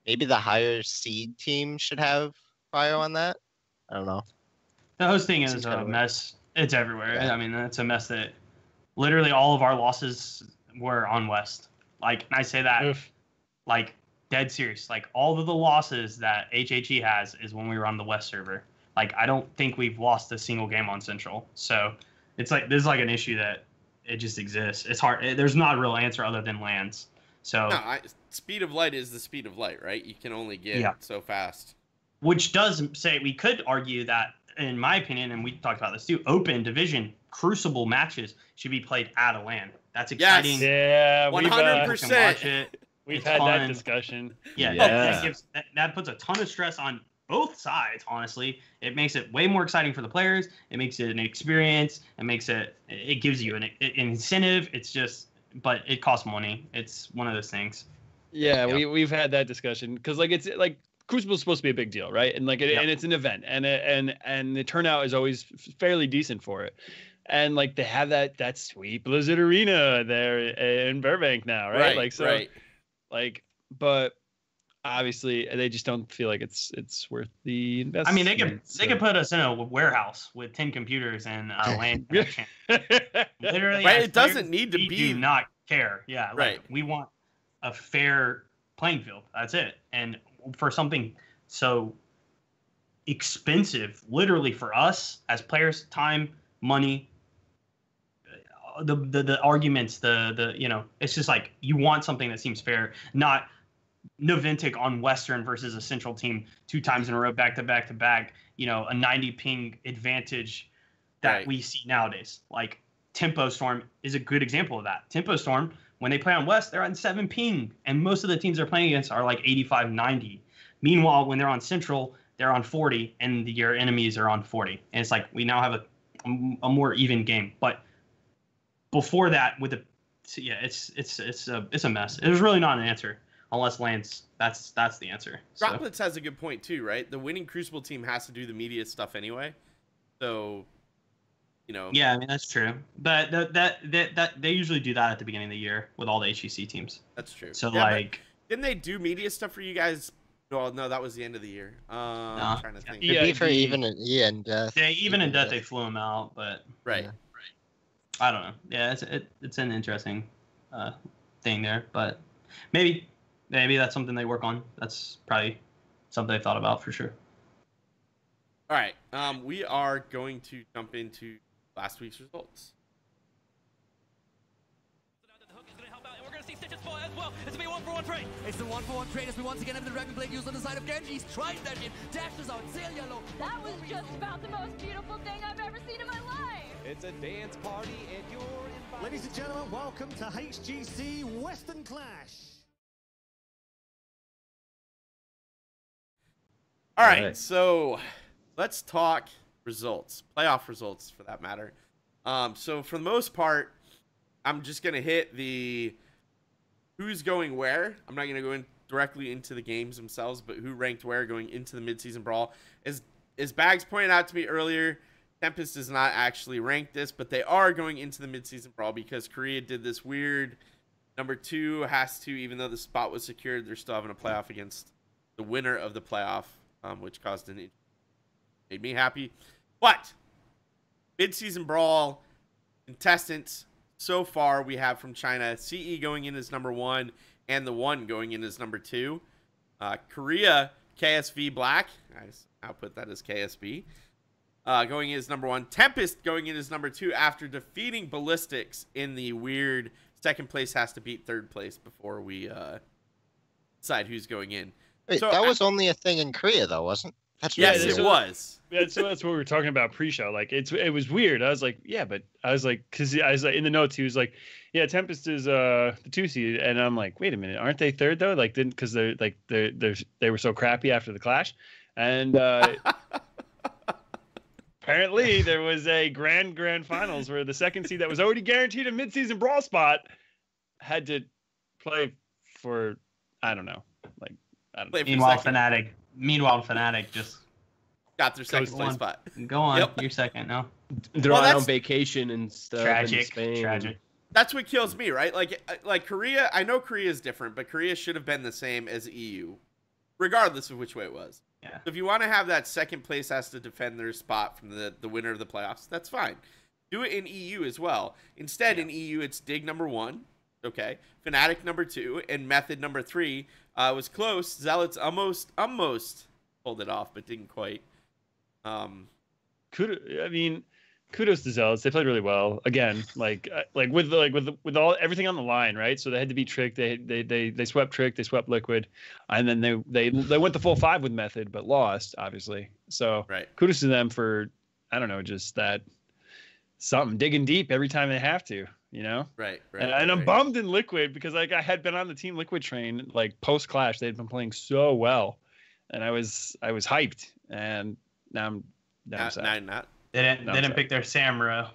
maybe the higher seed team should have prio on that. I don't know. The hosting is a mess. It's everywhere. Yeah. I mean, it's a mess that literally all of our losses were on West. Like, and I say that, like, dead serious. Like, all of the losses that HHE has is when we were on the West server. Like, I don't think we've lost a single game on Central. So it's like, there's like an issue that it just exists. It's hard. There's not a real answer other than lands. So no, speed of light is the speed of light, right? You can only get so fast. Which does say, we could argue that, in my opinion, and we talked about this too, open division Crucible matches should be played at a LAN. That's exciting. Yeah, 100%. We've had that discussion. Yeah. That puts a ton of stress on both sides, honestly. It makes it way more exciting for the players. It makes it an experience. It gives you an incentive. It's just, but it costs money. It's one of those things. Yeah, we've had that discussion because it's like Crucible is supposed to be a big deal, right? And and it's an event, and the turnout is always fairly decent for it. And they have that sweet Blizzard Arena there in Burbank now, right? But obviously they just don't feel like it's worth the investment. I mean, they could put us in a warehouse with 10 computers and a LAN connection. Literally, right? It doesn't need to be. We do not care. Yeah, right. We want a fair playing field. That's it. And for something so expensive, literally for us as players, time, money, the arguments, it's just you want something that seems fair, not Noventic on Western versus a Central team 2 times in a row, back to back to back, a 90 ping advantage that we see nowadays. Tempo Storm is a good example of that. Tempo Storm, when they play on West, they're on 7 ping, and most of the teams they're playing against are 85, 90. Meanwhile, when they're on Central, they're on 40, and your enemies are on 40. And it's we now have a more even game. But before that, it's a mess. There's really not an answer unless Lance. That's the answer. Droplets has a good point too, right? The winning Crucible team has to do the media stuff anyway, so Yeah, I mean that's true. But that they usually do that at the beginning of the year with all the HGC teams. That's true. So didn't they do media stuff for you guys? Well, no, that was the end of the year. I'm trying to think. Yeah, for even and death. Yeah, even in death they flew them out, but right. I don't know. Yeah, it's an interesting thing there, but maybe that's something they work on. That's probably something they thought about for sure. All right, we are going to jump into last week's results. It's a 1-for-1 trade. It's the 1-for-1 trade as we once again have the Dragon Blade used on the side of Genji. He's tried that in. Dashes out, sail yellow. That was just about the most beautiful thing I've ever seen in my life. It's a dance party and you're invited. Ladies and gentlemen, welcome to HGC Western Clash. All right, so let's talk results, playoff results for that matter. So for the most part, I'm just going to hit the who's going where. I'm not going to go in directly into the games themselves, but who ranked where going into the midseason brawl. As Bahgz pointed out to me earlier, Tempest does not actually rank this, but they are going into the midseason brawl because Korea did this weird number 2 has to, even though the spot was secured, they're still having a playoff against the winner of the playoff, which caused an made me happy. But midseason brawl contestants so far we have from China, CE going in as number 1 and the 1 going in as number 2. Korea, KSV Black, I'll put that as KSB, going in as number 1. Tempest going in as number 2 after defeating Ballistics in the weird second place has to beat third place before we decide who's going in. Wait, so that was only a thing in Korea, though, wasn't it? Yes, it was. Yeah, so that's what we were talking about pre-show. It was weird. I was like, yeah, but I was like, because I was like in the notes, he was like, yeah, Tempest is the 2 seed, and I'm like, wait a minute, aren't they third though? Because they were so crappy after the clash, and apparently there was a grand finals where the 2nd seed that was already guaranteed a midseason brawl spot had to play for I don't know. Meanwhile, Fnatic just got their second place spot. Go on, you're second now. They're on vacation and stuff. Tragic. That's what kills me, right? Like Korea. I know Korea is different, but Korea should have been the same as EU, regardless of which way it was. Yeah. So if you want to have that second place has to defend their spot from the winner of the playoffs, that's fine. Do it in EU as well. Instead, in EU, it's Dig number 1. Okay, Fnatic number 2 and Method number 3 was close. Zealots almost pulled it off, but didn't quite. Could kudos to Zealots. They played really well. Again, with all everything on the line, right? So they had to beat Trick. They swept Trick. They swept LiQuid, and then they went the full 5 with Method, but lost obviously. So kudos to them for, I don't know, just that something digging deep every time they have to. Right. And I'm bummed in LiQuid because I had been on the Team LiQuid train post Clash. They'd been playing so well, and I was hyped, and now I'm sad. Not. They didn't pick their Samuro.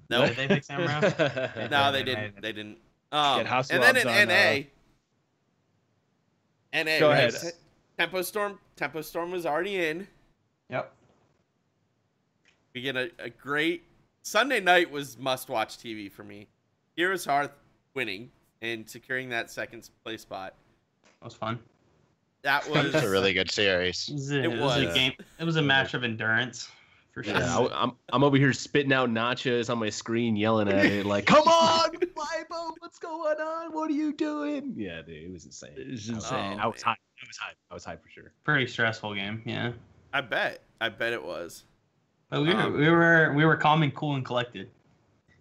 No, did they pick Samuro? No, they didn't. They didn't. And then in NA. Go ahead. Tempo Storm was already in. Yep. We get a great Sunday night was must-watch TV for me. HeroesHearth winning and securing that second place spot. That was fun. That was a really good series. It was a game. It was a match of endurance. For sure. Yeah, I'm over here spitting out nachos on my screen, yelling at it like, "Come on, Libo, what's going on? What are you doing?" Yeah, dude, it was insane. It was insane. I was hyped. I was hyped for sure. Pretty stressful game, yeah. I bet it was. But we were calm and cool and collected.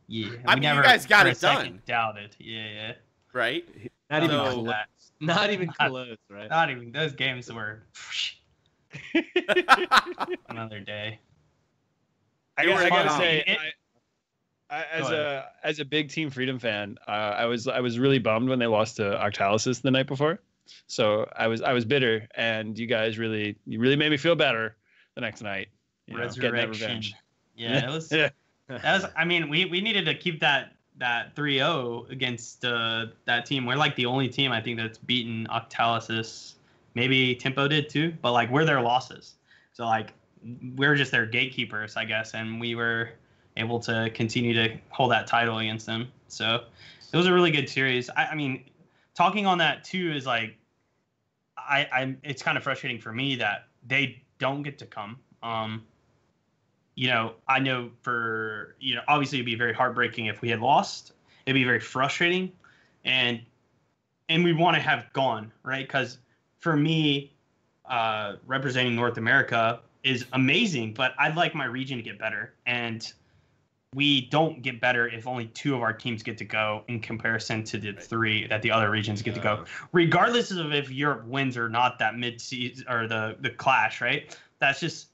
Yeah, I mean, you guys got it done. Doubted, yeah. Right? Not even close. Not even close, right? Not even. Those games were another day. I gotta say, as a big Team Freedom fan, I was really bummed when they lost to Octalysis the night before. So I was bitter, and you guys really made me feel better the next night. Getting that revenge. Yeah, it was. Yeah. That was. I mean, we needed to keep that 3-0 against that team. We're the only team I think that's beaten Octalysis. Maybe Tempo did too, but we're their losses. So we're just their gatekeepers, I guess, and we were able to continue to hold that title against them. So it was a really good series. I mean, talking on that too is it's kind of frustrating for me that they don't get to come. I know obviously it'd be very heartbreaking if we had lost. It'd be very frustrating, and we want to have gone, right? Because for me, representing North America is amazing, but I'd like my region to get better, and we don't get better if only 2 of our teams get to go in comparison to the 3 that the other regions get to go, regardless of if Europe wins or not that mid-season or the clash, right? That's just,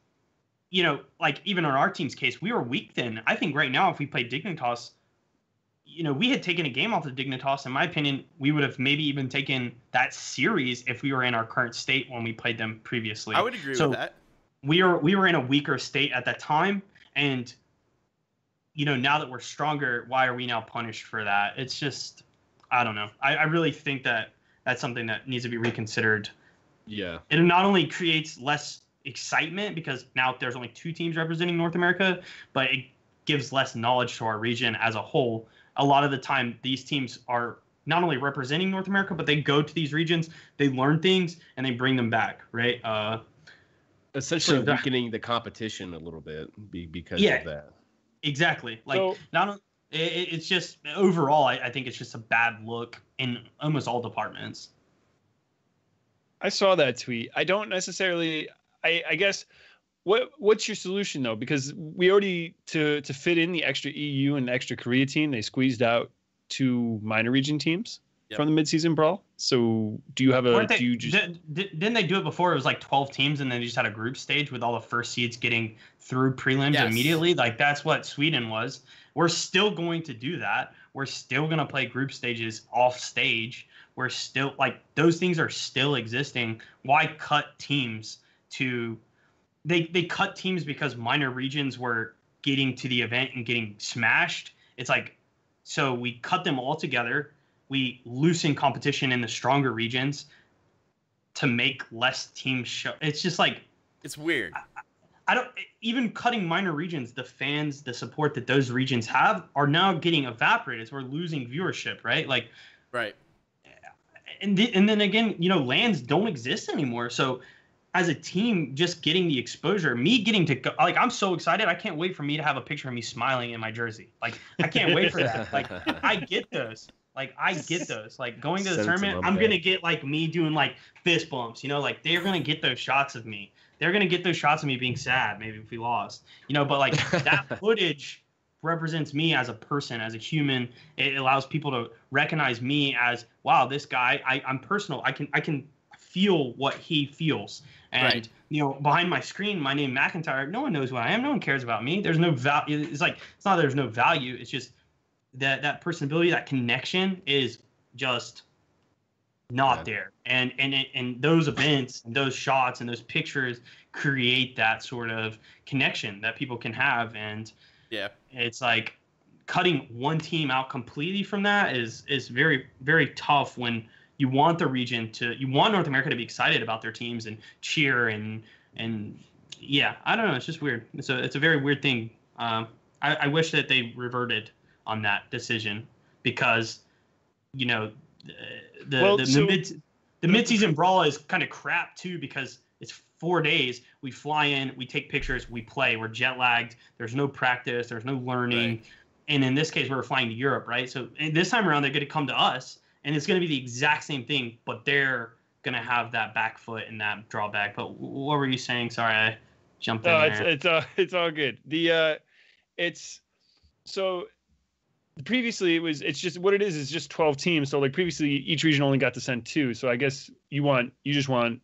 even in our team's case, we were weak then. I think right now if we played Dignitas, we had taken a game off of Dignitas. In my opinion, we would have maybe even taken that series if we were in our current state when we played them previously. I would agree with that. We were in a weaker state at that time, and now that we're stronger, why are we now punished for that? It's just, I don't know. I really think that that's something that needs to be reconsidered. Yeah. It not only creates less excitement because now there's only 2 teams representing North America, but it gives less knowledge to our region as a whole. A lot of the time, these teams are not only representing North America, but they go to these regions, they learn things, and they bring them back, right? Essentially weakening the competition a little bit because of that. Exactly. It's just overall, I think it's just a bad look in almost all departments. I saw that tweet. I don't necessarily. I guess what's your solution though? Because we already to fit in the extra EU and extra Korea team, they squeezed out 2 minor region teams from the midseason brawl. So do you have a? Didn't they do it before? It was 12 teams, and then they just had a group stage with all the first seeds getting through prelims immediately. That's what Sweden was. We're still going to do that. We're still going to play group stages off stage. We're still those things are still existing. Why cut teams to? They cut teams because minor regions were getting to the event and getting smashed. It's so we cut them all together. We loosen competition in the stronger regions to make less teams show. It's just it's weird. I don't even cutting minor regions. The fans, the support that those regions have are now getting evaporated. So we're losing viewership, right? Right. And then again, lands don't exist anymore. So as a team, just getting the exposure, me getting to go, I'm so excited. I can't wait for me to have a picture of me smiling in my jersey. I can't wait for that. I get those. I get those. Going to the tournament, I'm going to get me doing fist bumps, they're going to get those shots of me. They're going to get those shots of me being sad, maybe if we lost, but that footage represents me as a person, as a human. It allows people to recognize me as, wow, this guy, I'm personal. I can feel what he feels. And behind my screen, my name McIntyre, no one knows who I am. No one cares about me. There's no value. It's not that there's no value. It's just that personability, that connection is just not there. And those events and those shots and those pictures create that sort of connection that people can have. And it's like cutting one team out completely from that is very, very tough when you want the region you want North America to be excited about their teams and cheer and yeah, I don't know. It's just weird. It's a very weird thing. I wish that they reverted on that decision because, the mid-season brawl is kind of crap too because it's 4 days. We fly in, we take pictures, we play. We're jet lagged. There's no practice. There's no learning. Right. And in this case, we're flying to Europe, right? So this time around, they're going to come to us, and it's going to be the exact same thing, but they're going to have that back foot and that drawback. But what were you saying? Sorry, I jumped in there. It's all good. Previously it's just what it is just 12 teams. So like previously each region only got to send 2. So I guess you just want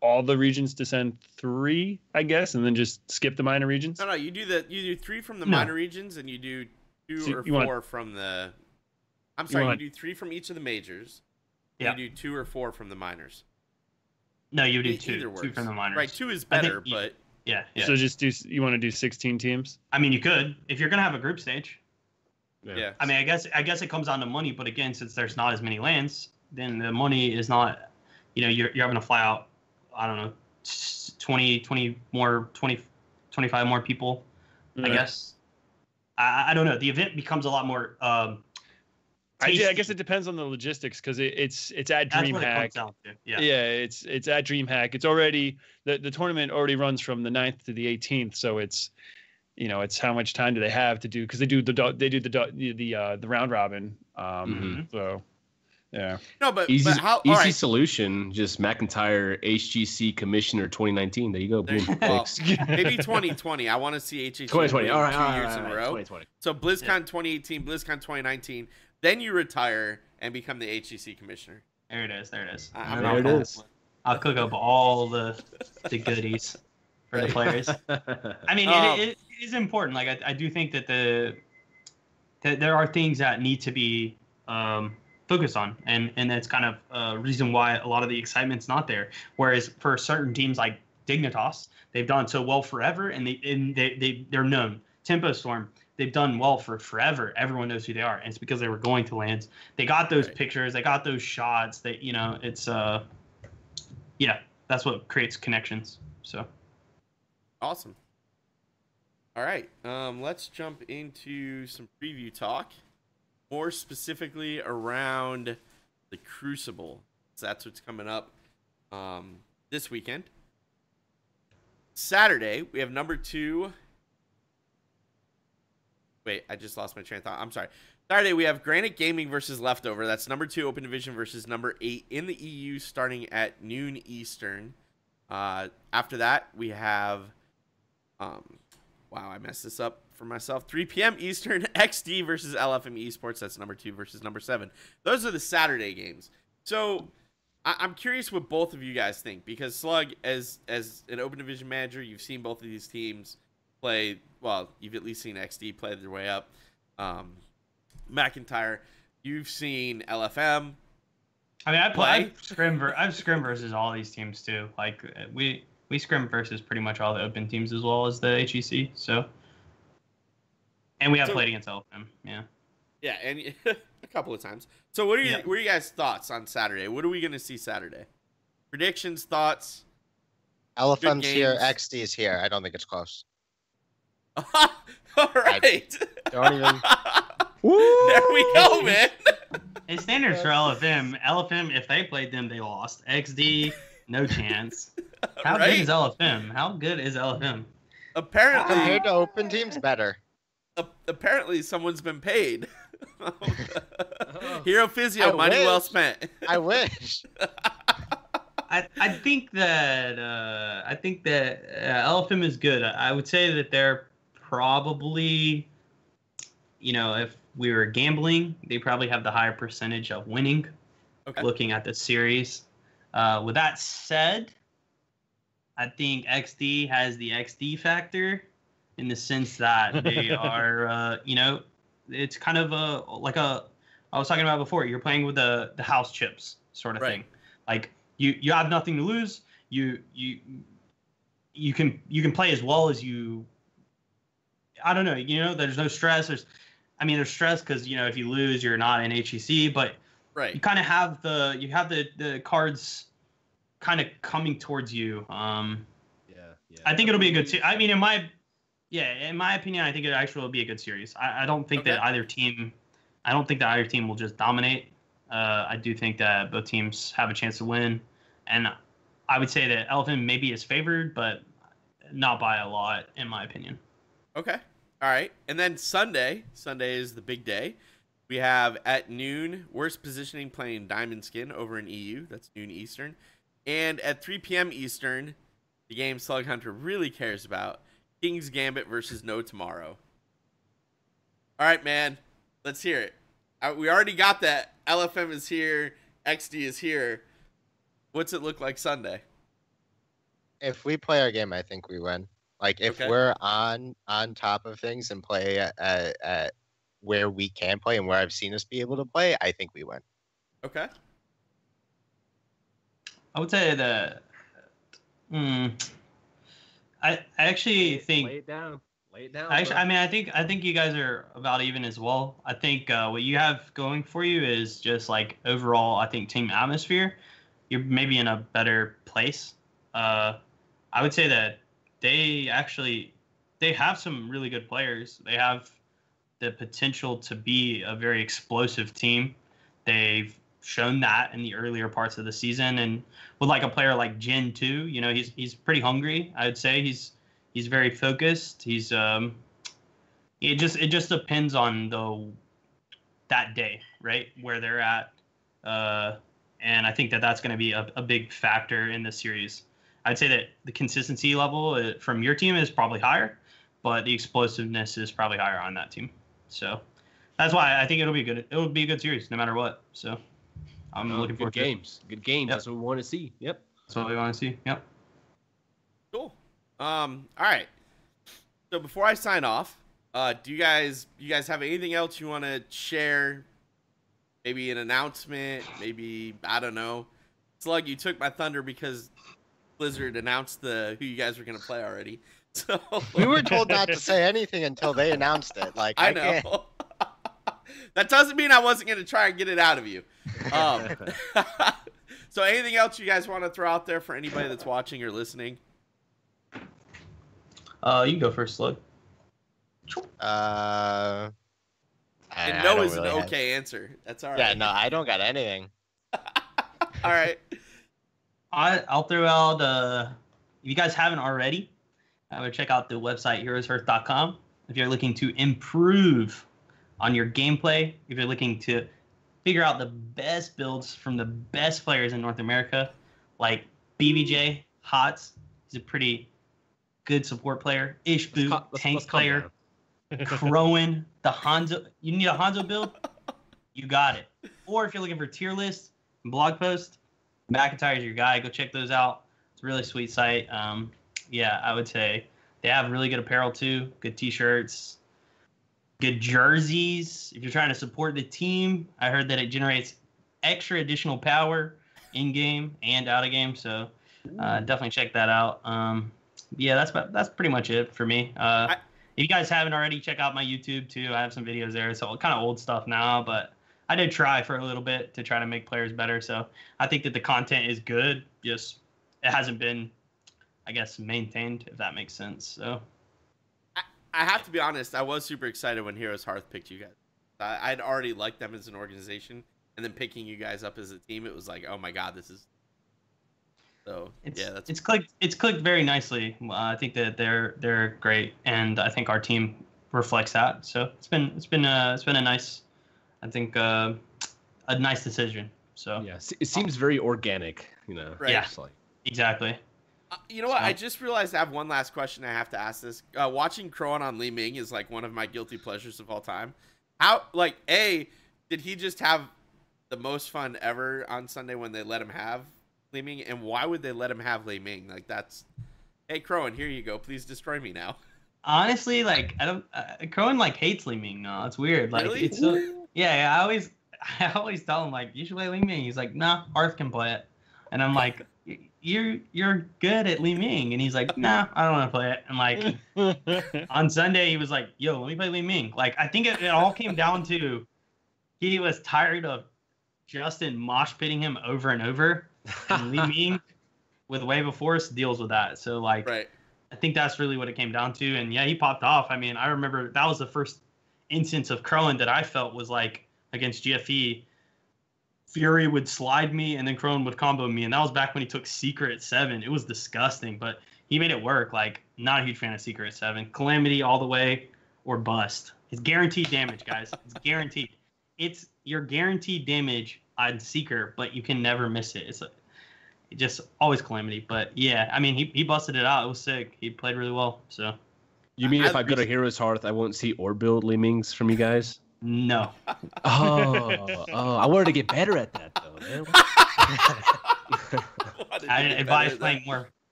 all the regions to send 3, I guess, and then just skip the minor regions. No, you do 3 from the minor regions, and you do 2 or 4 from the. I'm sorry, you do 3 from each of the majors. Yeah. You do 2 or 4 from the minors. No, you do 2 from the minors. Right, 2 is better, but yeah. So you want to do 16 teams? I mean, you could if you're gonna have a group stage. Yeah. I mean, I guess it comes down to money, but again, since there's not as many lands, then the money is not. You're having to fly out. I don't know, 25 more people. I guess. I don't know. The event becomes a lot more. I guess it depends on the logistics because it's at DreamHack. Yeah, it's at DreamHack. It's already the tournament already runs from the 9th to the 18th, so it's it's how much time do they have to do because they do the round robin. So yeah. No, but easy right. solution. Just McIntyre HGC Commissioner 2019. There you go. Boom. Maybe 2020. I want to see HGC 2020. All right, 2 years in a row. 2020. So BlizzCon 2018, BlizzCon 2019. Then you retire and become the HGC Commissioner. There it is. There it is. I'll cook up all the goodies for the players. I mean, it is important. Like I do think that that there are things that need to be focused on, and that's kind of a reason why a lot of the excitement's not there. Whereas for certain teams like Dignitas, they've done so well forever, and they're known. Tempo Storm, they've done well for forever. Everyone knows who they are, and it's because they were going to lands. They got those pictures, they got those shots. It's that's what creates connections. So awesome. All right, let's jump into some preview talk. More specifically around the Crucible. So that's what's coming up this weekend. Saturday, we have number 2. Wait, I just lost my train of thought. I'm sorry. Saturday, we have Granite Gaming versus Leftover. That's number 2 Open Division versus number 8 in the EU starting at noon Eastern. After that, we have... wow, I messed this up for myself. 3 p.m. Eastern, XD versus LFM Esports. That's number 2 versus number 7. Those are the Saturday games. So I'm curious what both of you guys think, because Slug, as an Open Division manager, you've seen both of these teams play. Well, you've at least seen XD play their way up. McIntyre, you've seen LFM. I mean, I've scrim versus all these teams too. Like we scrim versus pretty much all the open teams as well as the HGC. So, and we have played against LFM. Yeah. Yeah, and a couple of times. So, what are you guys' thoughts on Saturday? What are we going to see Saturday? Predictions, thoughts. LFM's here, XD is here. I don't think it's close. All right. Don't even. There we go, man. Hey, standards for LFM. LFM, if they played them, they lost. XD, no chance. How good is LFM? How good is LFM? Apparently, compared to open teams, better. Apparently, someo's been paid. Hero Physio, money well spent. I wish. I think that LFM is good. I would say that they're probably if we were gambling, they probably have the higher percentage of winning. Okay. Looking at the series. With that said, I think XD has the XD factor in the sense that they are, it's kind of I was talking about before. You're playing with the house chips sort of thing. Like you have nothing to lose. You can play as well as you. I don't know. There's no stress. There's stress because if you lose, you're not in HGC, but you kind of have the cards kind of coming towards you. I think it'll be a good. In my opinion, I think it actually will be a good series. I don't think that either team. I don't think that either team will just dominate. I do think that both teams have a chance to win, and I would say that Elephant maybe is favored, but not by a lot, in my opinion. Okay. All right. And then Sunday. Sunday is the big day. We have at noon, Worst Positioning playing Diamond Skin over in EU. That's noon Eastern. And at 3 p.m. Eastern, the game Slughunter really cares about, King's Gambit versus No Tomorrow. All right, man. Let's hear it. We already got that. LFM is here. XD is here. What's it look like Sunday? If we play our game, I think we win. Like, if we're on top of things and play at where we can play and where I've seen us be able to play, I think we win. Okay. I would say that. I actually think. Lay it down. Actually, I think you guys are about even as well. I think what you have going for you is just like overall. I think team atmosphere. You're maybe in a better place. I would say that they have some really good players. They have the potential to be a very explosive team. They've shown that in the earlier parts of the season, and with like a player like Jin too, he's pretty hungry. I would say he's very focused. He's it just depends on that day, right, where they're at, and I think that's going to be a big factor in the series. I'd say that the consistency level from your team is probably higher, but the explosiveness is probably higher on that team. So that's why I think it'll be good. It will be a good series no matter what. So I'm looking forward to games. Good games. Yep. That's what we want to see. Yep. That's what we want to see. Yep. Cool. All right. So before I sign off, do you guys have anything else you want to share? Maybe an announcement. Maybe I don't know. Slug, you took my thunder because Blizzard announced who you guys were going to play already. So we were told not to say anything until they announced it. Like I know. That doesn't mean I wasn't going to try and get it out of you. So anything else you guys want to throw out there for anybody that's watching or listening? You can go first, Slug. And no is an okay answer. That's all right. Yeah, no, I don't got anything. All right. I'll throw out, if you guys haven't already, I would check out the website, HeroesHearth.com. If you're looking to improve on your gameplay, if you're looking to figure out the best builds from the best players in North America, like BBJ, Hots, he's a pretty good support player. Ishbu, tank player. Crowan, the Hanzo. You need a Hanzo build? You got it. Or if you're looking for tier lists and blog posts, McIntyre is your guy. Go check those out. It's a really sweet site. Yeah, I would say they have really good apparel too. Good t-shirts, good jerseys. If you're trying to support the team, I heard that it generates extra additional power in game and out of game. So definitely check that out. Yeah, that's pretty much it for me. If you guys haven't already, check out my YouTube too. I have some videos there. It's all kind of old stuff now, but I did try for a little bit to try to make players better. So I think that the content is good. Just it hasn't been, I guess, maintained, if that makes sense. So I have to be honest. I was super excited when HeroesHearth picked you guys. I'd already liked them as an organization, and then picking you guys up as a team, it was like, oh my god, this is. So it's clicked very nicely. I think that they're great, and I think our team reflects that. So it's been a nice, I think a nice decision. So yeah, it seems very organic, Right. Yeah, exactly. You know what? I just realized I have one last question I have to ask this. Watching Crowan on Li Ming is like one of my guilty pleasures of all time. How, like, did he just have the most fun ever on Sunday when they let him have Li Ming? And why would they let him have Li Ming? Like, that's, hey, Crowan, here you go. Please destroy me now. Honestly, like, I don't, Crowan, like, hates Li Ming now. It's weird. Like, really? it's so, yeah, I always tell him, like, you should play Li Ming. He's like, nah, Hearth can play it. And I'm like, you're good at Li Ming, and he's like, nah, I don't want to play it. And like on Sunday, he was like, yo, let me play Li Ming. Like, I think it all came down to he was tired of Justin mosh pitting him over and over, and Li Ming with Wave of Force deals with that. So like, right. I think that's really what it came down to. And yeah, he popped off. I mean, I remember that was the first instance of Crowan that I felt was like against GFE. Fury would slide me, and then Crowan would combo me, and that was back when he took Secret at 7. It was disgusting, but he made it work. Like, not a huge fan of Secret at 7. Calamity all the way or bust. It's guaranteed damage, guys. It's guaranteed. It's your guaranteed damage on Seeker, but you can never miss it. It's just always Calamity. But yeah, I mean, he busted it out. It was sick. He played really well. So. You mean if I go to Heroes Hearth, I won't see or build Li Mings from you guys? No. I wanted to get better at that though, man. I advise playing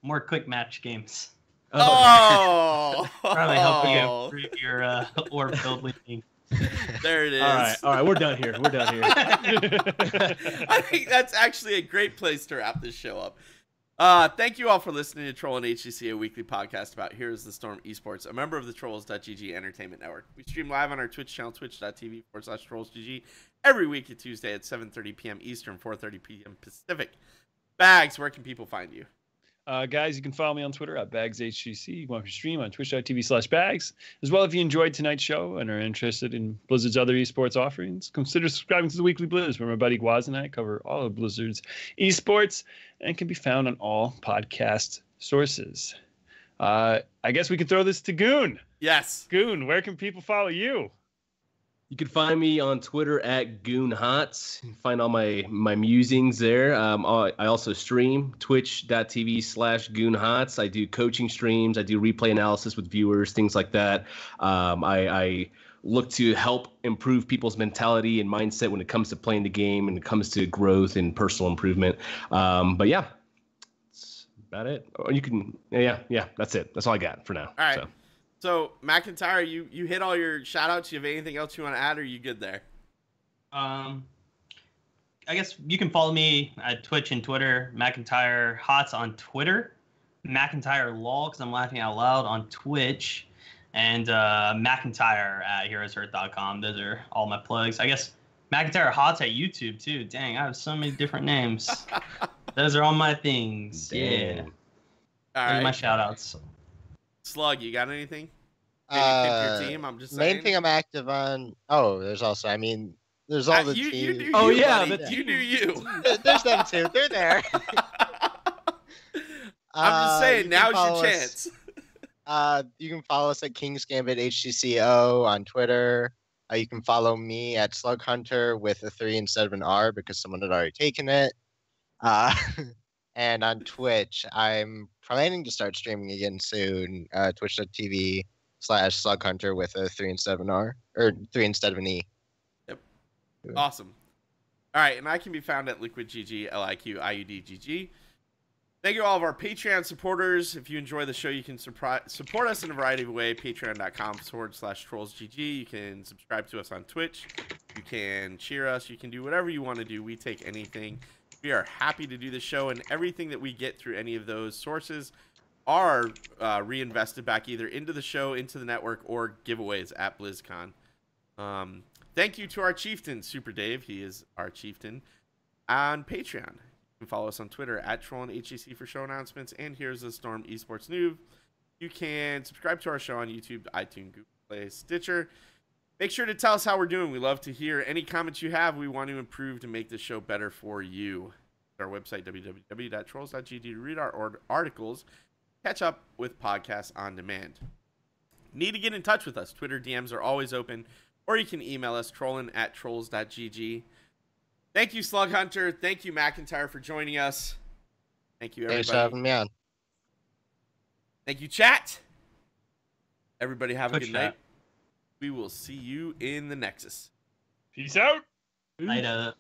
more quick match games. Oh, probably help you improve your orb build leading. There it is. All right, we're done here. I think that's actually a great place to wrap this show up. Thank you all for listening to Trollin HGC, a weekly podcast about Heroes of the Storm Esports, a member of the Trolls.gg Entertainment Network. We stream live on our Twitch channel, twitch.tv/TrollsGG, every week at Tuesday at 7:30 p.m. Eastern, 4:30 p.m. Pacific. Bahgz, where can people find you? Guys, you can follow me on Twitter at Bahgz HGC. You can watch me stream on twitch.tv/Bahgz. As well, if you enjoyed tonight's show and are interested in Blizzard's other esports offerings, consider subscribing to the Weekly Blizz, where my buddy Bahgz and I cover all of Blizzard's esports and can be found on all podcast sources. I guess we could throw this to Goon. Yes. Goon, where can people follow you? You can find me on Twitter at GoonHots. You can find all my musings there. I also stream twitch.tv/GoonHots. I do coaching streams. I do replay analysis with viewers, things like that. I look to help improve people's mentality and mindset when it comes to playing the game and it comes to growth and personal improvement. But yeah, that's about it. Or you can, yeah, that's it. That's all I got for now. All right. So McIntyre, you hit all your shout outs. You have anything else you want to add, or are you good there? I guess you can follow me at Twitch and Twitter, McIntyre Hots on Twitter, McIntyre Law, because I'm laughing out loud, on Twitch, and McIntyre at HeroesHearth.com. Those are all my plugs. I guess McIntyre Hots at YouTube too. Dang, I have so many different names. Those are all my things. Damn. Yeah. All Those are right. my shout outs. Slug, you got anything? Maybe pick your team. I'm just saying. Main thing I'm active on. Oh, there's also. I mean, there's all the teams. You do Oh, you, yeah, buddy. You do you. There's them too. They're there. I'm just saying. Now's your chance. You can follow us at King's Gambit HGCO on Twitter. You can follow me at Slughunter with a 3 instead of an R because someone had already taken it. And on Twitch, I'm planning to start streaming again soon. Twitch.tv/Slughunter with a 3 instead of an R, or 3 instead of an E. Yep. Awesome. All right, and I can be found at LiQuidGG, LiQiuD. Thank you to all of our Patreon supporters. If you enjoy the show, you can support us in a variety of ways. Patreon.com/TrollsGG. You can subscribe to us on Twitch. You can cheer us. You can do whatever you want to do. We take anything. We are happy to do the show, and everything that we get through any of those sources are reinvested back either into the show, into the network, or giveaways at BlizzCon. Thank you to our chieftain, Super Dave. He is our chieftain on Patreon. You can follow us on Twitter at Trollin HGC for show announcements, and here's the Storm Esports News. You can subscribe to our show on YouTube, iTunes, Google Play, Stitcher. Make sure to tell us how we're doing. We love to hear any comments you have. We want to improve to make the show better for you. Our website, www.trolls.gg, to read our articles, catch up with podcasts on demand. Need to get in touch with us. Twitter DMs are always open, or you can email us, trollin@trolls.gg. Thank you, Slughunter. Thank you, McIntyre, for joining us. Thank you, everybody. Thanks for having me on. Thank you, chat. Everybody have a Good good chat. night. We will see you in the Nexus. Peace out. Later.